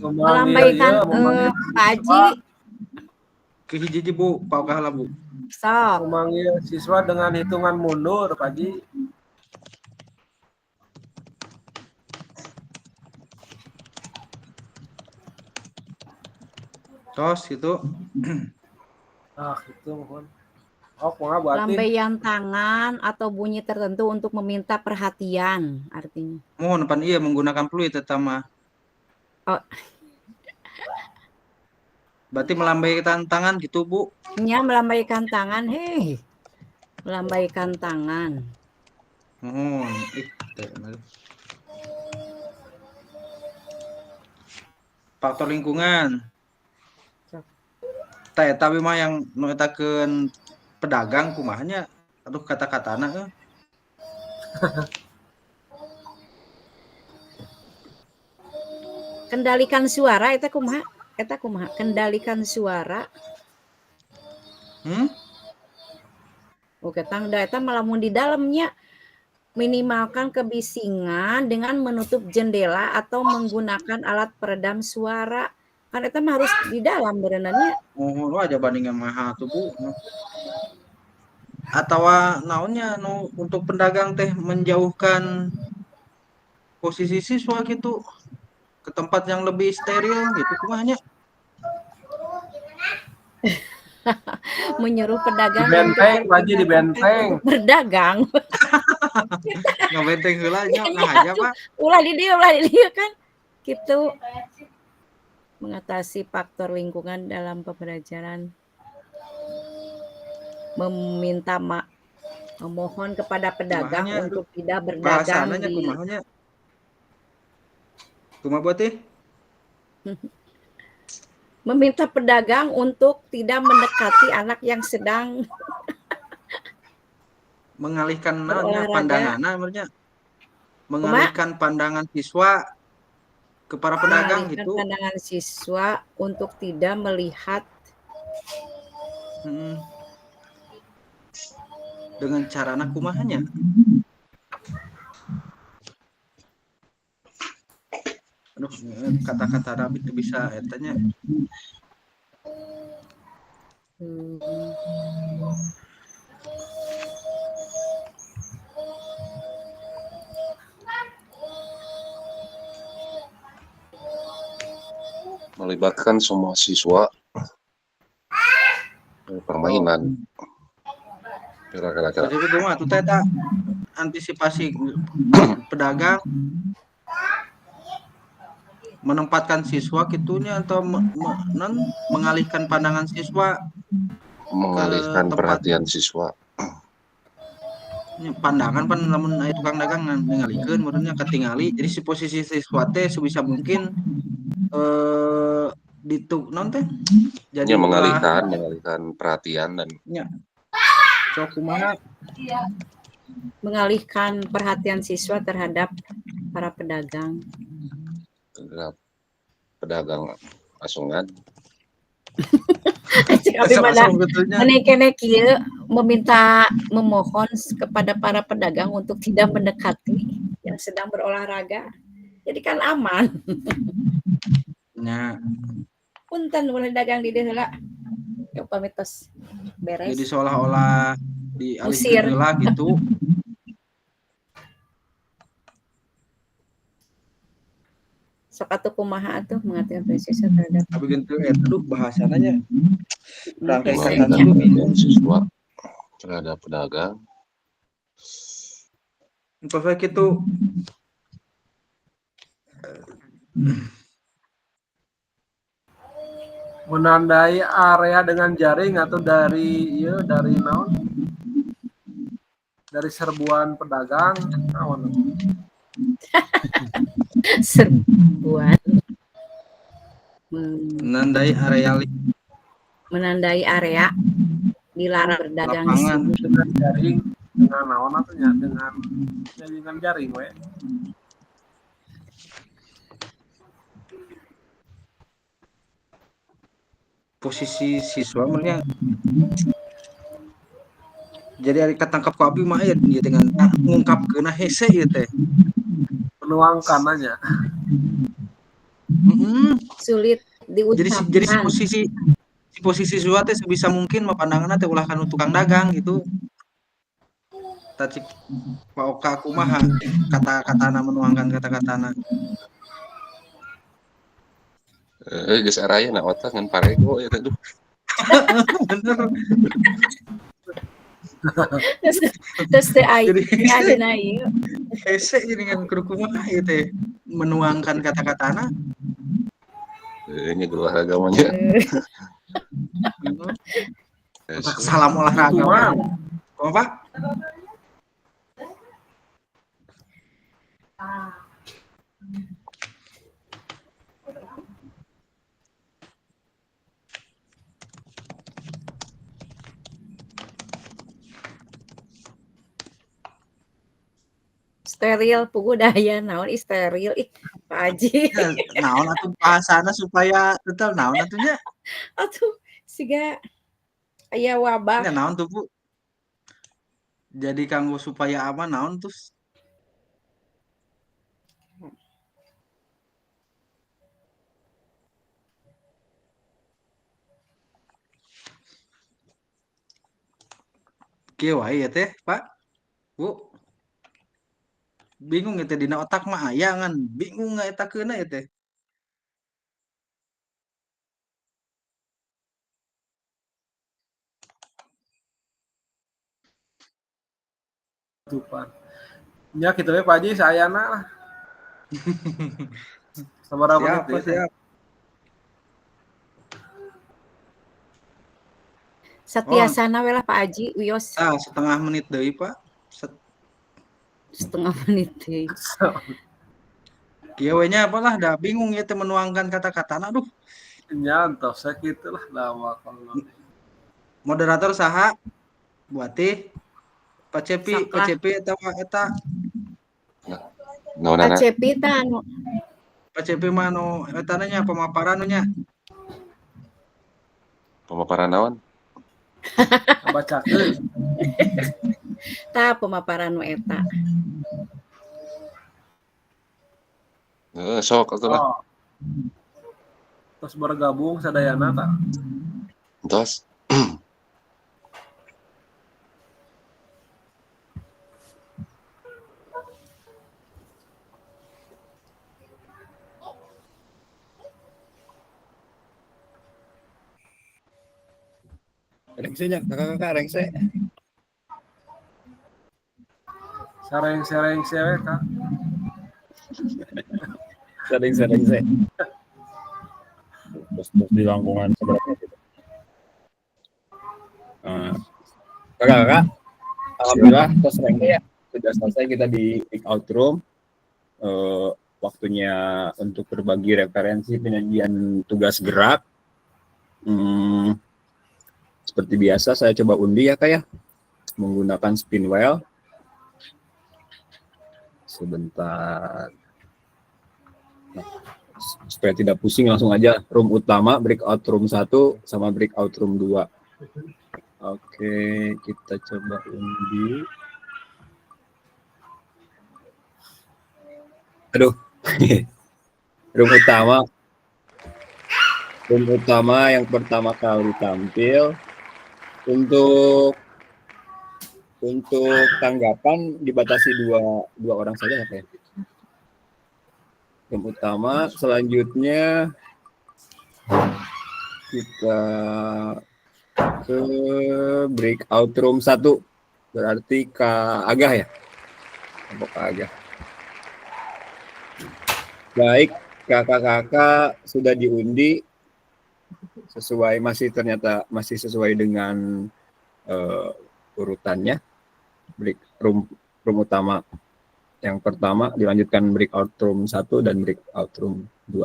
C: Melambaikan Pak Haji.
B: Ke hiji Bu, Pak Oka heula Bu.
C: Sok.
D: Memanggil siswa dengan hitungan mundur, Pak Haji.
B: Tos gitu.
D: Itu mohon. Berarti
C: Lambaian tangan atau bunyi tertentu untuk meminta perhatian artinya.
B: Mohon pan iya menggunakan fluid tetama.
C: Oh.
B: Berarti melambaikan tangan gitu Bu?
C: Nya melambaikan tangan, hei. Melambaikan tangan.
B: Mohon. Faktor lingkungan. Tapi mah yang nuetakeun pedagang kumahanya. Aduh kata-katana.
C: Kendalikan suara eta kumaha? Kendalikan suara. Oke, tangda eta malamun di dalamnya minimalkan kebisingan dengan menutup jendela atau menggunakan alat peredam suara. Kan eta mah harus di dalam berenannya.
B: Oh, lu aja bandingnya mahal tuh Bu. atau naonnya untuk pedagang teh menjauhkan posisi siswa gitu ke tempat yang lebih steril gitu kumanya.
C: Menyuruh
D: Di
C: pedagang
D: benteng, Paji di benteng.
C: untuk berdagang.
B: Ngabenteng heula nya
C: Iya,
B: ngahaja Pak.
C: ulah di dia kan. Gitu mengatasi faktor lingkungan dalam pembelajaran. Memohon kepada pedagang
B: Kumahanya
C: untuk tidak berdagang
B: bahasananya
C: di
B: kumahanya. Kumaha buat teh?
C: meminta pedagang untuk tidak mendekati anak yang sedang
B: Mengalihkan naonnya
C: berolahraga.
B: pandanganna maksudnya. Mengalihkan pandangan siswa ke para pedagang
C: Mengalihkan
B: gitu.
C: pandangan siswa untuk tidak melihat
B: dengan carana kumahanya. Aduh, kata-kata Rabi itu bisa etanya.
E: Melibatkan semua siswa permainan. Kira-kira.
B: Jadi kumaha tuh teh antisipasi pedagang menempatkan siswa gitunya atau mengalihkan pandangan siswa,
E: mengalihkan perhatian siswa.
B: Pandangan pan lamun aya tukang dagang ningalikeun menurutnya ketingali. Jadi si posisi siswa teh sebisa mungkin non teh
E: jadi mengalihkan perhatian dan
B: so kumaha
C: mengalihkan perhatian siswa terhadap para pedagang.
E: Terhadap pedagang asungan.
C: Memohon kepada para pedagang untuk tidak mendekati yang sedang berolahraga. Jadi kan aman.
B: Nya.
C: Punten boleh dagang di heula. Yuk pamit tos beres.
B: Jadi seolah-olah dialihkeun heula gitu.
C: Sok atuh kumaha atuh mengalihkan siswa terhadap
B: Abis itu aduh bahasananya rangkai
E: kata siswa terhadap pedagang.
B: Perfect itu
D: menandai area dengan jaring atau dari naon? Dari serbuan pedagang naon?
C: serbuan menandai area dilarang berdagang
D: dengan jaring dengan naon atunya dengan jaring we.
B: Posisi siswa menurutnya jadi hari ketangkap ku abdi mah ya dengan ngungkapkeun hese ieu teh
D: menuangkan aja.
C: Sulit diucapkan.
B: Jadi si posisi siswa teh sebisa mungkin pandanganna teh ulah kana tukang dagang gitu. Tacik Pak Oka kumaha kata-katana menuangkan kata-katana.
E: Geus araya na otak ngan parego ya aduh.
B: Bener.
C: Terus teh ayeuna ieu
B: hese jadi ngan kudu kumaha ieu teh menuangkan kata-katana.
E: Ini olahraga mah nya.
B: Salam olahraga. Apa?
C: steril pugu daya naon steril Pak Haji.
B: Naon atuh bahasana supaya tetep naon atunya?
C: Atuh siga aya wabah.
B: Ya naon tuh Bu? Jadi kanggo supaya aman naon tuh? Kieu wae ya teh, Pak. Bu. Bingung ya teh dina otak mah aya ngan bingung ngaetakeunna ya teh.
D: Tupan. Nya kitu we Pak Haji sayana lah. Sabaraha menit
B: Siap, siap.
C: Satiasana we lah Pak Haji, wios.
B: Setengah menit deui, Pak.
C: Setengah menit deui.
B: Kieu we nya apalah dah bingung ya teh menuangkan kata-katana aduh.
D: Nya entos sakitu lah dawa kalau.
B: Moderator saha? Buati Pak Cepi eta
C: Pak Cepi tah anu
B: Pak Cepi mah anu eta nya pemaparan nya.
E: Pemaparan naon?
D: Bacakeun.
C: tah pemaparan nu eta.
E: Sok atulah.
D: Oh. Terus bergabung sadayana tak?
E: Entos.
G: Rengsenya, kakak-kakak rengse.
D: Sareng-sareng sewe Kak.
G: Sering-sering se.
A: Terus di lingkungan seberapa gitu.
G: Kakak-kakak, alhamdulillah tos rengse ya. Sudah selesai kita di pick out room. Waktunya untuk berbagi referensi penyajian tugas gerak. Seperti biasa saya coba undi ya Kak ya, menggunakan spin wheel. Sebentar. Nah, supaya tidak pusing langsung aja room utama, breakout room 1 sama breakout room 2. Oke, kita coba undi. Aduh. Room utama yang pertama kali tampil. Untuk tanggapan dibatasi dua orang saja ya. Yang utama, selanjutnya kita ke breakout room 1, berarti Kak Agah ya? Kak Agah. Baik, kakak-kakak sudah diundi sesuai masih sesuai dengan urutannya. Room utama yang pertama, dilanjutkan breakout room 1 dan breakout room 2.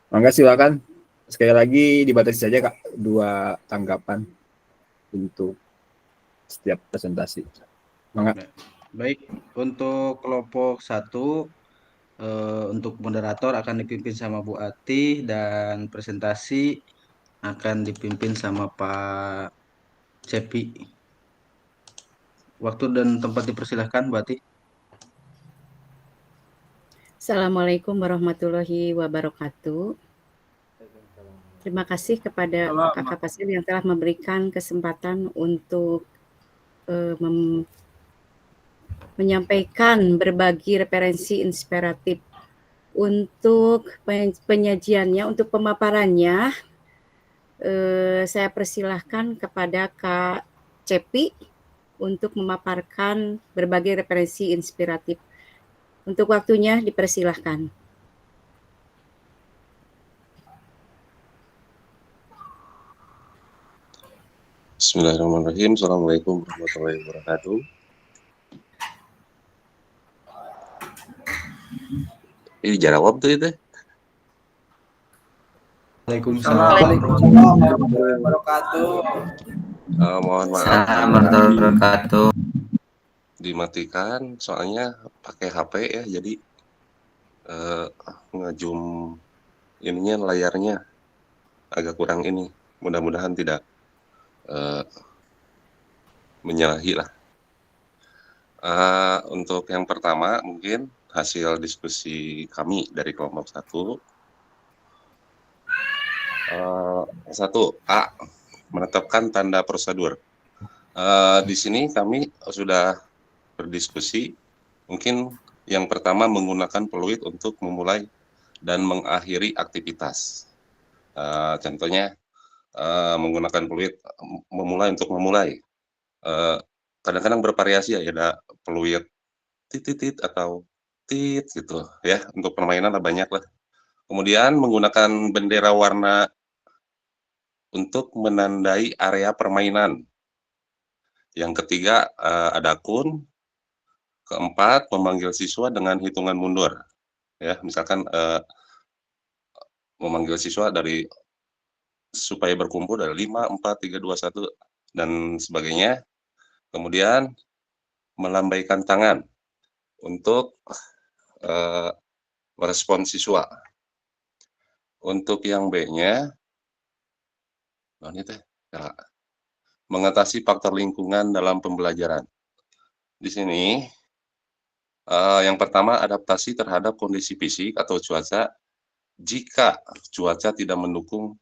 G: Mangga silakan. Sekali lagi dibatasi saja Kak 2 tanggapan untuk setiap presentasi. Mangga.
B: Baik, untuk kelompok 1 untuk moderator akan dipimpin sama Bu Ati dan presentasi akan dipimpin sama Pak Cepi. Waktu dan tempat dipersilahkan, Bu Ati.
C: Assalamualaikum warahmatullahi wabarakatuh. Terima kasih kepada Kakak Pasir yang telah memberikan kesempatan untuk menyampaikan berbagi referensi inspiratif. Untuk penyajiannya, untuk pemaparannya, saya persilahkan kepada Kak Cepi untuk memaparkan berbagai referensi inspiratif. Untuk waktunya dipersilahkan.
E: Bismillahirrahmanirrahim. Assalamualaikum warahmatullahi wabarakatuh. Ini jawab tuh itu.
B: Waalaikumsalam
F: warahmatullahi wabarakatuh.
E: Mohon maaf.
F: Warahmatullahi wabarakatuh.
E: Dimatikan soalnya pakai HP ya, jadi ngezoom ininya layarnya agak kurang ini. Mudah-mudahan tidak menyalahi lah. Untuk yang pertama mungkin hasil diskusi kami dari kelompok 1. 1A, menetapkan tanda prosedur. Di sini kami sudah berdiskusi, mungkin yang pertama menggunakan peluit untuk memulai dan mengakhiri aktivitas. Contohnya menggunakan peluit memulai untuk memulai. Kadang-kadang bervariasi ya, ada peluit titit atau tit gitu ya, untuk permainan lah banyak lah. Kemudian menggunakan bendera warna untuk menandai area permainan. Yang ketiga ada kun. Keempat, memanggil siswa dengan hitungan mundur. Ya, misalkan memanggil siswa dari supaya berkumpul dari 5, 4, 3, 2, 1 dan sebagainya. Kemudian melambaikan tangan untuk merespon siswa. Untuk yang B-nya, mengatasi faktor lingkungan dalam pembelajaran. Di sini, yang pertama adaptasi terhadap kondisi fisik atau cuaca. Jika cuaca tidak mendukung,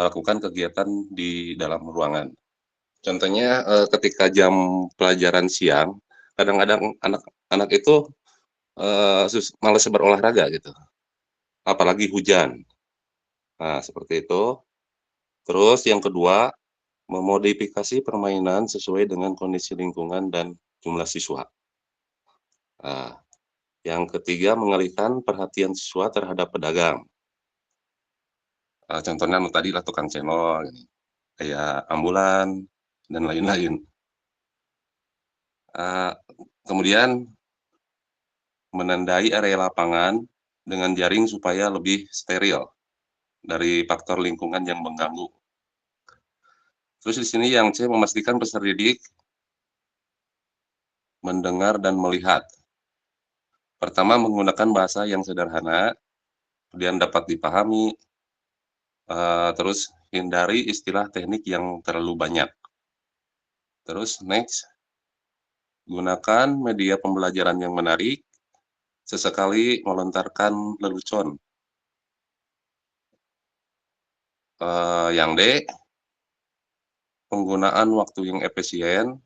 E: lakukan kegiatan di dalam ruangan. Contohnya ketika jam pelajaran siang, kadang-kadang anak-anak itu malas berolahraga gitu, apalagi hujan. Nah, seperti itu. Terus yang kedua, memodifikasi permainan sesuai dengan kondisi lingkungan dan jumlah siswa. Nah, yang ketiga, mengalihkan perhatian siswa terhadap pedagang. Contohnya tadi lah tukang cendol, kayak ambulan, dan lain-lain. Kemudian menandai area lapangan dengan jaring supaya lebih steril dari faktor lingkungan yang mengganggu. Terus di sini yang C, memastikan peserta didik mendengar dan melihat. Pertama, menggunakan bahasa yang sederhana, kemudian dapat dipahami, terus hindari istilah teknik yang terlalu banyak. Terus next, gunakan media pembelajaran yang menarik, sesekali melontarkan lelucon. Yang D, penggunaan waktu yang efisien,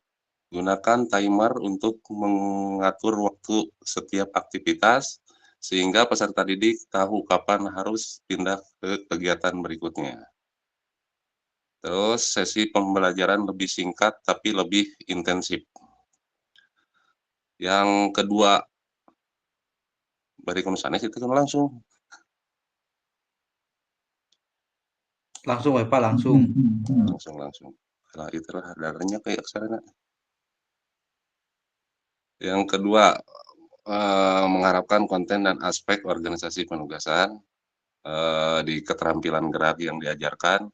E: gunakan timer untuk mengatur waktu setiap aktivitas, sehingga peserta didik tahu kapan harus pindah ke kegiatan berikutnya. Terus sesi pembelajaran lebih singkat tapi lebih intensif. Yang kedua, bari komisaris itu kan langsung.
B: Langsung Pak, langsung.
E: Langsung. Nah, itulah darahnya kayak aksaranya. Yang kedua, mengharapkan konten dan aspek organisasi penugasan di keterampilan gerak yang diajarkan.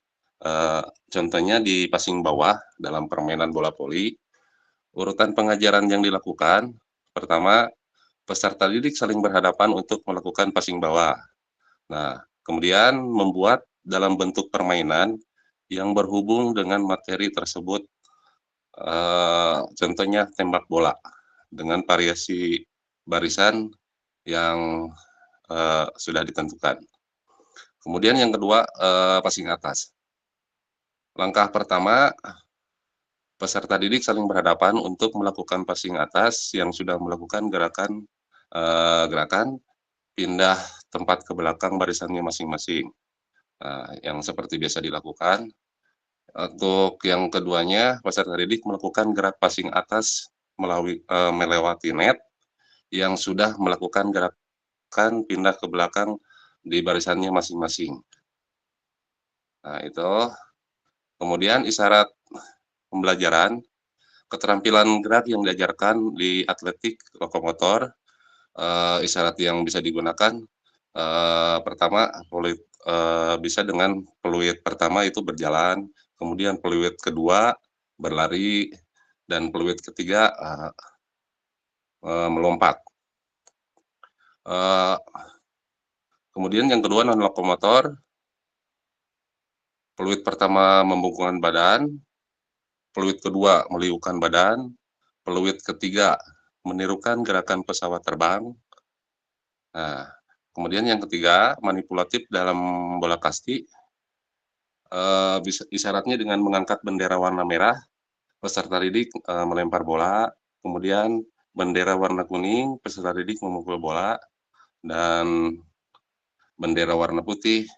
E: Contohnya di passing bawah dalam permainan bola voli, urutan pengajaran yang dilakukan. Pertama, peserta didik saling berhadapan untuk melakukan passing bawah. Nah, kemudian membuat dalam bentuk permainan yang berhubung dengan materi tersebut. Contohnya tembak bola dengan variasi barisan yang sudah ditentukan. Kemudian yang kedua, passing atas. Langkah pertama, peserta didik saling berhadapan untuk melakukan passing atas yang sudah melakukan gerakan pindah tempat ke belakang barisannya masing-masing. Yang seperti biasa dilakukan. Untuk yang keduanya, peserta didik melakukan gerak passing atas melewati net yang sudah melakukan gerakan pindah ke belakang di barisannya masing-masing. Nah, itu. Kemudian isyarat pembelajaran, keterampilan gerak yang diajarkan di atletik lokomotor, isyarat yang bisa digunakan, pertama peluit, bisa dengan peluit pertama itu berjalan, kemudian peluit kedua berlari, dan peluit ketiga melompat. Kemudian yang kedua non lokomotor, peluit pertama membungkukkan badan, peluit kedua meliukan badan, peluit ketiga menirukan gerakan pesawat terbang. Nah, kemudian yang ketiga, manipulatif dalam bola kasti, isyaratnya dengan mengangkat bendera warna merah peserta didik melempar bola, kemudian bendera warna kuning, peserta didik memukul bola, dan bendera warna putih,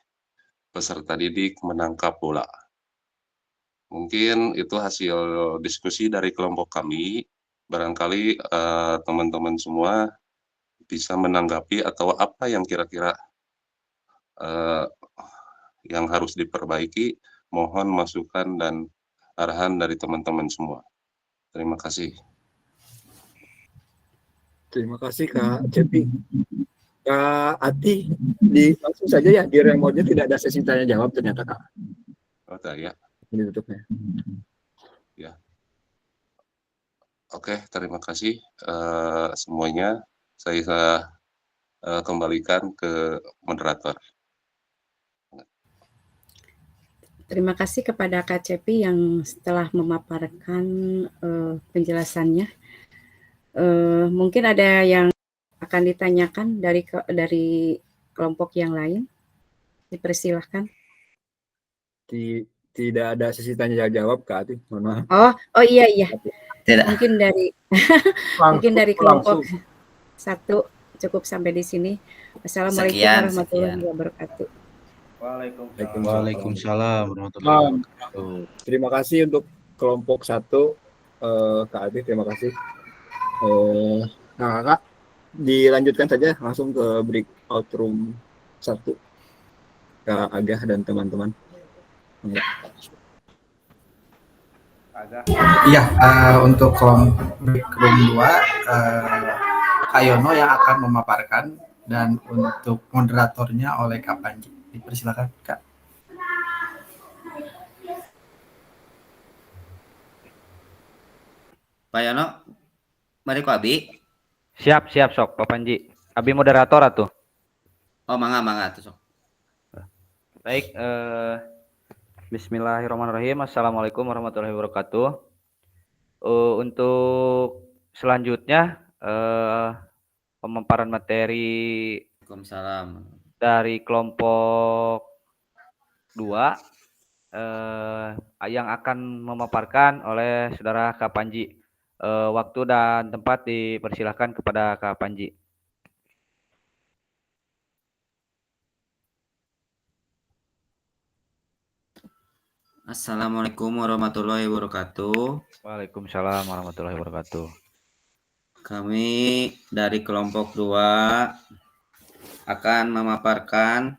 E: peserta didik menangkap bola. Mungkin itu hasil diskusi dari kelompok kami. Barangkali teman-teman semua bisa menanggapi atau apa yang kira-kira yang harus diperbaiki. Mohon masukan dan arahan dari teman-teman semua. Terima kasih.
G: Terima kasih Kak Cepi. Kak Ati, langsung saja ya, di remote-nya tidak ada sesi tanya jawab ternyata Kak.
E: Oh, ya.
G: Ini tutupnya.
E: Ya. Oke, terima kasih semuanya. Saya kembalikan ke moderator.
C: Terima kasih kepada Kak Cepi yang setelah memaparkan penjelasannya. Mungkin ada yang akan ditanyakan dari kelompok yang lain. Dipersilahkan.
G: Tidak ada sesi tanya jawab Kak Ati, mohon maaf.
C: Oh iya.
F: Tidak.
C: Mungkin dari kelompok satu cukup sampai di sini. Assalamualaikum warahmatullahi wabarakatuh.
B: Waalaikumsalam warahmatullahi wabarakatuh.
G: Terima kasih untuk kelompok 1, Kak Ati, terima kasih. Nah Kak, dilanjutkan saja langsung ke breakout room 1. Kak Agah dan teman-teman.
I: Iya, untuk break room 2, Kak Yono yang akan memaparkan, dan untuk moderatornya oleh Kak Panji. Dipersilakan Kak.
F: Pak Yono, mari ku Abi.
J: Siap sok Pak Panji. Abi moderator atuh.
F: Oh, mangga tuh sok.
J: Baik, bismillahirrahmanirrahim. Assalamualaikum warahmatullahi wabarakatuh. Untuk selanjutnya pemaparan materi
F: Waalaikumsalam.
J: dari kelompok 2 yang akan memaparkan oleh saudara Kak Panji. Waktu dan tempat dipersilahkan kepada Kak Panji.
F: Assalamualaikum warahmatullahi wabarakatuh.
J: Waalaikumsalam warahmatullahi wabarakatuh.
F: Kami dari kelompok 2 akan memaparkan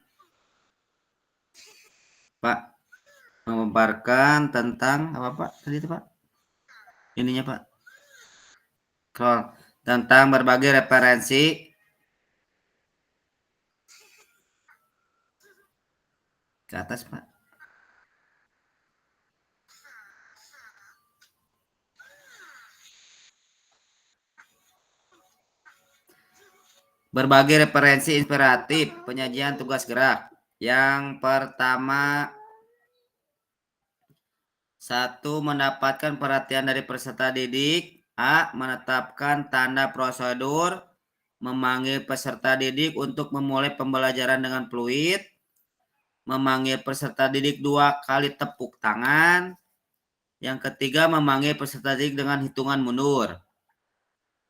F: tentang apa Pak tadi itu Pak? Ininya Pak. Tentang berbagai referensi ke atas Pak. Berbagai referensi inspiratif penyajian tugas gerak. Yang pertama, 1. Mendapatkan perhatian dari peserta didik. A. Menetapkan tanda prosedur memanggil peserta didik untuk memulai pembelajaran dengan fluid. Memanggil peserta didik 2 kali tepuk tangan. Yang ketiga, memanggil peserta didik dengan hitungan mundur.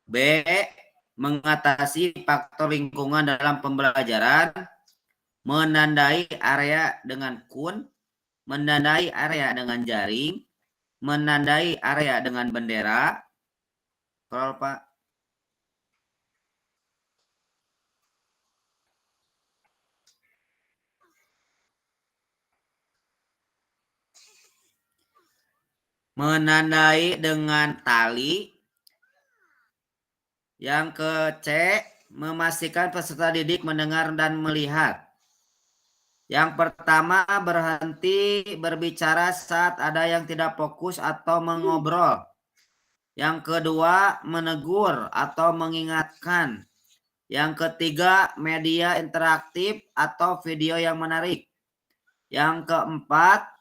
F: B. Mengatasi faktor lingkungan dalam pembelajaran, menandai area dengan kun, menandai area dengan jaring, menandai area dengan bendera. Scroll Pak. Menandai dengan tali. Yang ke C, memastikan peserta didik mendengar dan melihat. Yang pertama, berhenti berbicara saat ada yang tidak fokus atau mengobrol. Yang kedua, menegur atau mengingatkan. Yang ketiga, media interaktif atau video yang menarik. Yang keempat,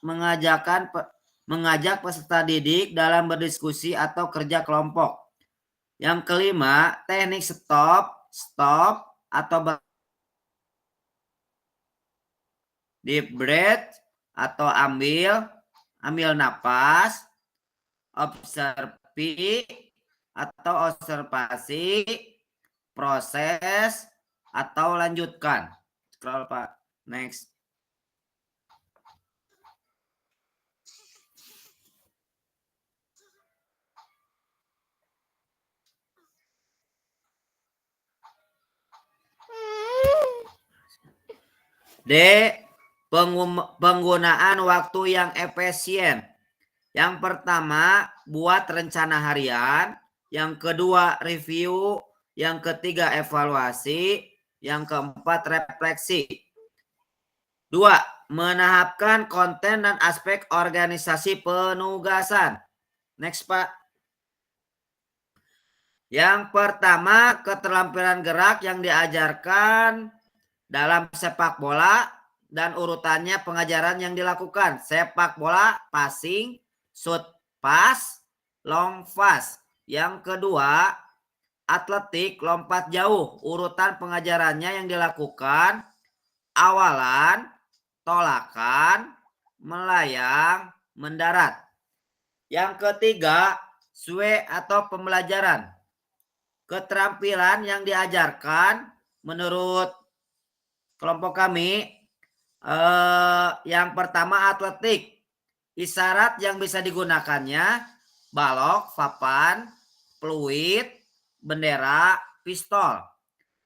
F: mengajak peserta didik dalam berdiskusi atau kerja kelompok. Yang kelima, teknik stop atau deep breath atau ambil napas. observasi, proses, atau lanjutkan. Scroll Pak, next. D. Penggunaan waktu yang efisien. Yang pertama, buat rencana harian. Yang kedua, review. Yang ketiga, evaluasi. Yang keempat, refleksi. 2. Menahapkan konten dan aspek organisasi penugasan. Next, Pak. Yang pertama, keterampilan gerak yang diajarkan dalam sepak bola dan urutannya pengajaran yang dilakukan. Sepak bola, passing, shoot pass, long pass. Yang kedua, atletik, lompat jauh. Urutan pengajarannya yang dilakukan, awalan, tolakan, melayang, mendarat. Yang ketiga, SWE atau pembelajaran. Keterampilan yang diajarkan menurut kelompok kami, yang pertama atletik. Isyarat yang bisa digunakannya, balok, papan, peluit, bendera, pistol.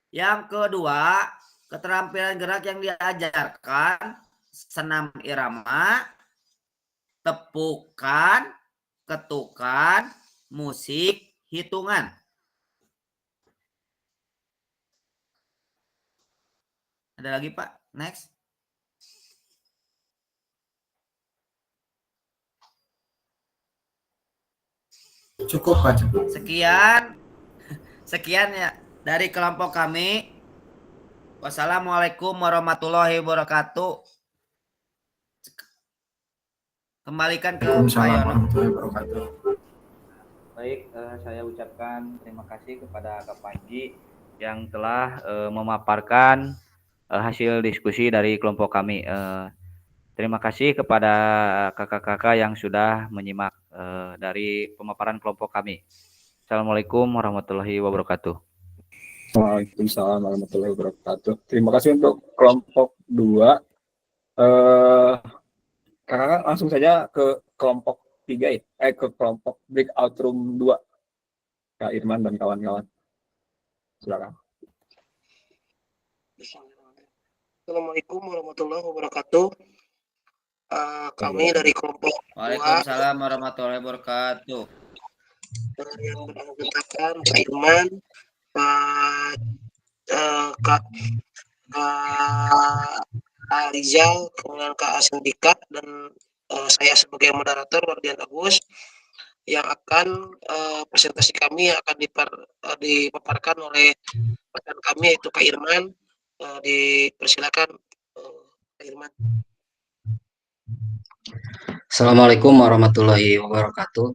F: Yang kedua, keterampilan gerak yang diajarkan, senam irama, tepukan, ketukan, musik, hitungan. Ada lagi Pak? Next.
I: Cukup Pak.
F: Sekian ya dari kelompok kami. Wassalamualaikum warahmatullahi wabarakatuh. Kembalikan ke Pak Yono.
J: Baik, saya ucapkan terima kasih kepada Kak Panji yang telah memaparkan hasil diskusi dari kelompok kami. Terima kasih kepada kakak-kakak yang sudah menyimak dari pemaparan kelompok kami. Assalamualaikum warahmatullahi wabarakatuh.
G: Waalaikumsalam warahmatullahi wabarakatuh. Terima kasih untuk kelompok 2. Kakak langsung saja ke kelompok 3 ya. Ke kelompok breakout room 2. Kak Irman dan kawan-kawan. Silakan.
K: Assalamualaikum warahmatullahi wabarakatuh. Kami dari kelompok 2.
F: Waalaikumsalam warahmatullahi wabarakatuh.
K: Yang bersangkutan Pak Irman, Kak Rizal, kemudian Kak Asendika, dan saya sebagai moderator Wardian Agus, yang akan presentasi kami akan dipaparkan oleh rekan kami yaitu Kak Irman. Dipersilakan Kak Irman.
L: Assalamualaikum warahmatullahi wabarakatuh.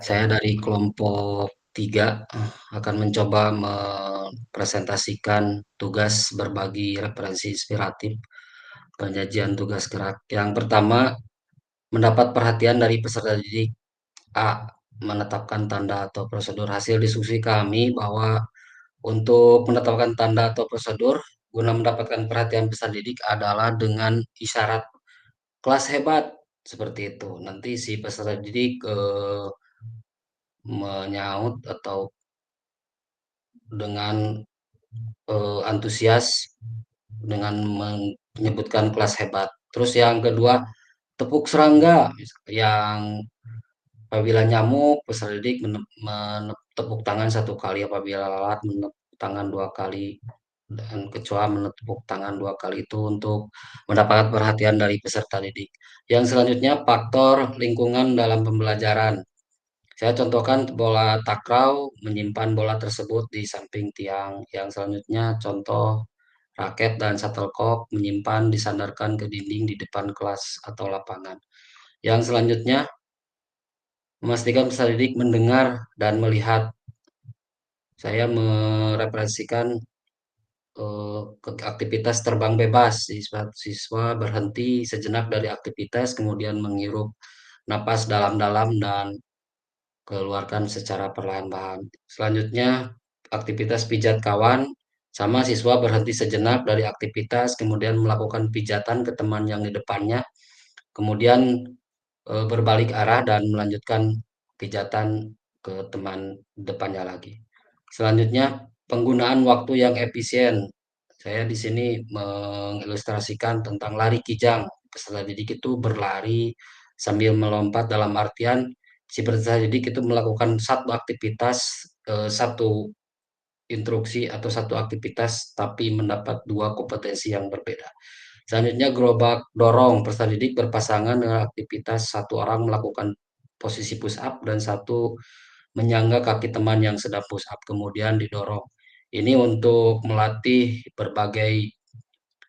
L: Saya dari kelompok 3 akan mencoba mempresentasikan tugas berbagi referensi inspiratif penyajian tugas gerak. Yang pertama, mendapat perhatian dari peserta didik. A. Menetapkan tanda atau prosedur. Hasil diskusi kami bahwa untuk menetapkan tanda atau prosedur guna mendapatkan perhatian peserta didik adalah dengan isyarat kelas hebat seperti itu. Nanti si peserta didik menyaut atau dengan antusias dengan menyebutkan kelas hebat. Terus yang kedua, tepuk serangga. Yang apabila nyamuk, peserta didik menepuk tangan 1 kali, apabila lalat menepuk tangan 2 kali, dan kecoa menepuk tangan 2 kali. Itu untuk mendapatkan perhatian dari peserta didik. Yang selanjutnya, faktor lingkungan dalam pembelajaran. Saya contohkan bola takraw, menyimpan bola tersebut di samping tiang. Yang selanjutnya contoh raket dan shuttlecock, menyimpan disandarkan ke dinding di depan kelas atau lapangan. Yang selanjutnya, memastikan peserta didik mendengar dan melihat. Saya mereferensikan aktivitas terbang bebas. Siswa berhenti sejenak dari aktivitas, kemudian menghirup napas dalam-dalam dan keluarkan secara perlahan-lahan. Selanjutnya, aktivitas pijat kawan, sama siswa berhenti sejenak dari aktivitas, kemudian melakukan pijatan ke teman yang di depannya, kemudian berbalik arah dan melanjutkan pijatan ke teman depannya lagi. Selanjutnya, penggunaan waktu yang efisien. Saya di sini mengilustrasikan tentang lari kijang. Peserta didik itu berlari sambil melompat, dalam artian si peserta didik itu melakukan satu aktivitas, satu instruksi atau satu aktivitas, tapi mendapat dua kompetensi yang berbeda. Selanjutnya, gerobak dorong. Peserta didik berpasangan dengan aktivitas satu orang melakukan posisi push up dan satu menyangga kaki teman yang sedang push up, kemudian didorong. Ini untuk melatih berbagai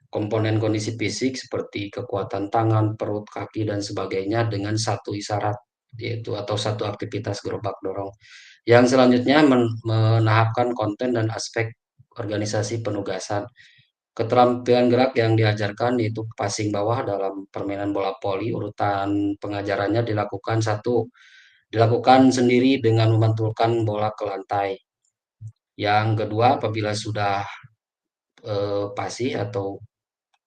L: komponen kondisi fisik seperti kekuatan tangan, perut, kaki, dan sebagainya dengan satu isyarat, yaitu atau satu aktivitas gerobak dorong. Yang selanjutnya menahapkan konten dan aspek organisasi penugasan. Keterampilan gerak yang diajarkan yaitu passing bawah dalam permainan bola voli. Urutan pengajarannya dilakukan sendiri dengan memantulkan bola ke lantai. Yang kedua, apabila sudah pasi atau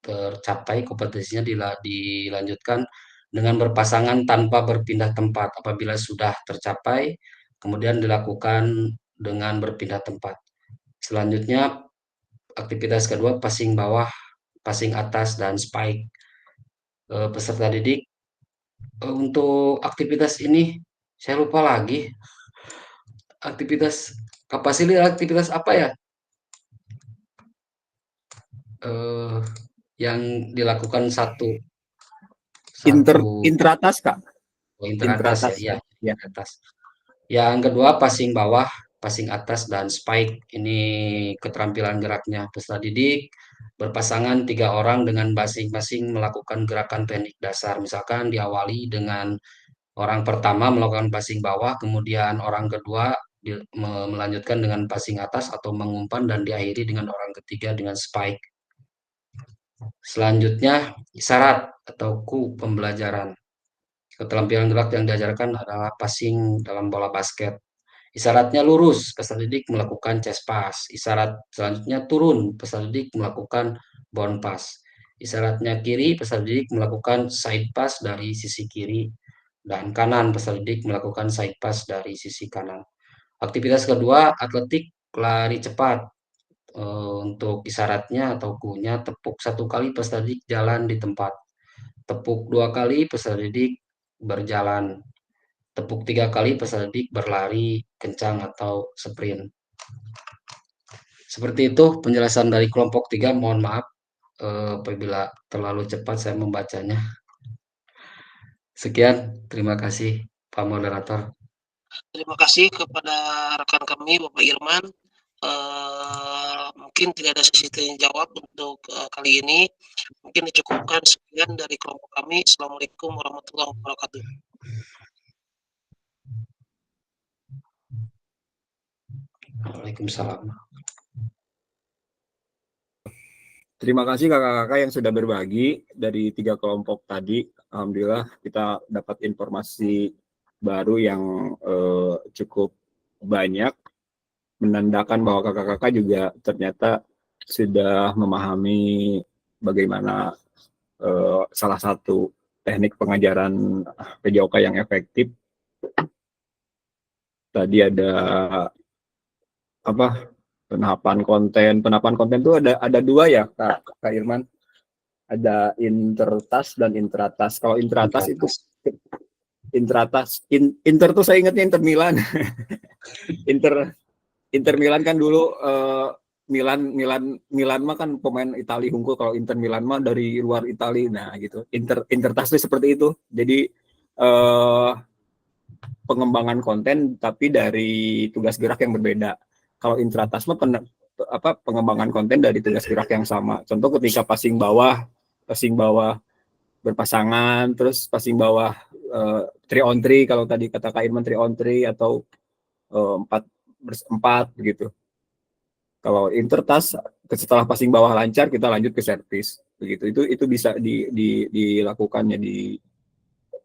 L: tercapai kompetensinya, dilanjutkan dengan berpasangan tanpa berpindah tempat. Apabila sudah tercapai, kemudian dilakukan dengan berpindah tempat. Selanjutnya, aktivitas kedua, passing bawah, passing atas, dan spike. Peserta didik, untuk aktivitas ini saya lupa lagi. Aktivitas apa ya? Yang dilakukan
G: intratas, Kak.
L: Intratas ya, atas. Yang kedua, passing bawah, passing atas, dan spike. Ini keterampilan geraknya. Peserta didik berpasangan 3 orang dengan masing-masing melakukan gerakan teknik dasar. Misalkan diawali dengan orang pertama melakukan passing bawah, kemudian orang kedua melanjutkan dengan passing atas atau mengumpan, dan diakhiri dengan orang ketiga dengan spike. Selanjutnya, isyarat atau Q pembelajaran. Keterampilan gerak yang diajarkan adalah passing dalam bola basket. Isyaratnya lurus, peserta didik melakukan chest pass. Isyarat selanjutnya turun, peserta didik melakukan bound pass. Isyaratnya kiri, peserta didik melakukan side pass dari sisi kiri, dan kanan, peserta didik melakukan side pass dari sisi kanan. Aktivitas kedua, atletik lari cepat. Untuk isyaratnya atau Q-nya, tepuk 1 kali peserta didik jalan di tempat. Tepuk 2 kali peserta didik berjalan. Tepuk 3 kali peserta didik berlari kencang atau sprint. Seperti itu penjelasan dari kelompok 3. Mohon maaf apabila terlalu cepat saya membacanya. Sekian, terima kasih Pak Moderator.
K: Terima kasih kepada rekan kami Bapak Irman. Mungkin tidak ada sesi tanya jawab untuk kali ini. Mungkin dicukupkan sekian dari kelompok kami. Assalamualaikum warahmatullahi wabarakatuh.
L: Waalaikumsalam.
G: Terima kasih kakak-kakak yang sudah berbagi dari 3 kelompok tadi. Alhamdulillah kita dapat informasi baru yang cukup banyak, menandakan bahwa kakak-kakak juga ternyata sudah memahami bagaimana salah satu teknik pengajaran PJOK yang efektif. Tadi ada penahapan konten itu ada 2 ya Kak Irman, ada intertas dan intratas. Kalau intratas itu Inter tuh saya ingatnya Inter Milan. Inter Milan kan dulu Milan mah kan pemain Italia unggul, kalau Inter Milan mah dari luar Italia. Nah gitu. Intertas itu seperti itu. Jadi pengembangan konten tapi dari tugas gerak yang berbeda. Kalau intratas mah pengembangan konten dari tugas gerak yang sama. Contoh ketika passing bawah berpasangan, terus passing bawah 3 on 3, kalau tadi kata Kak Irman 3 on 3 atau 4 begitu. Kalau intertas setelah passing bawah lancar kita lanjut ke servis begitu. Itu bisa dilakukannya di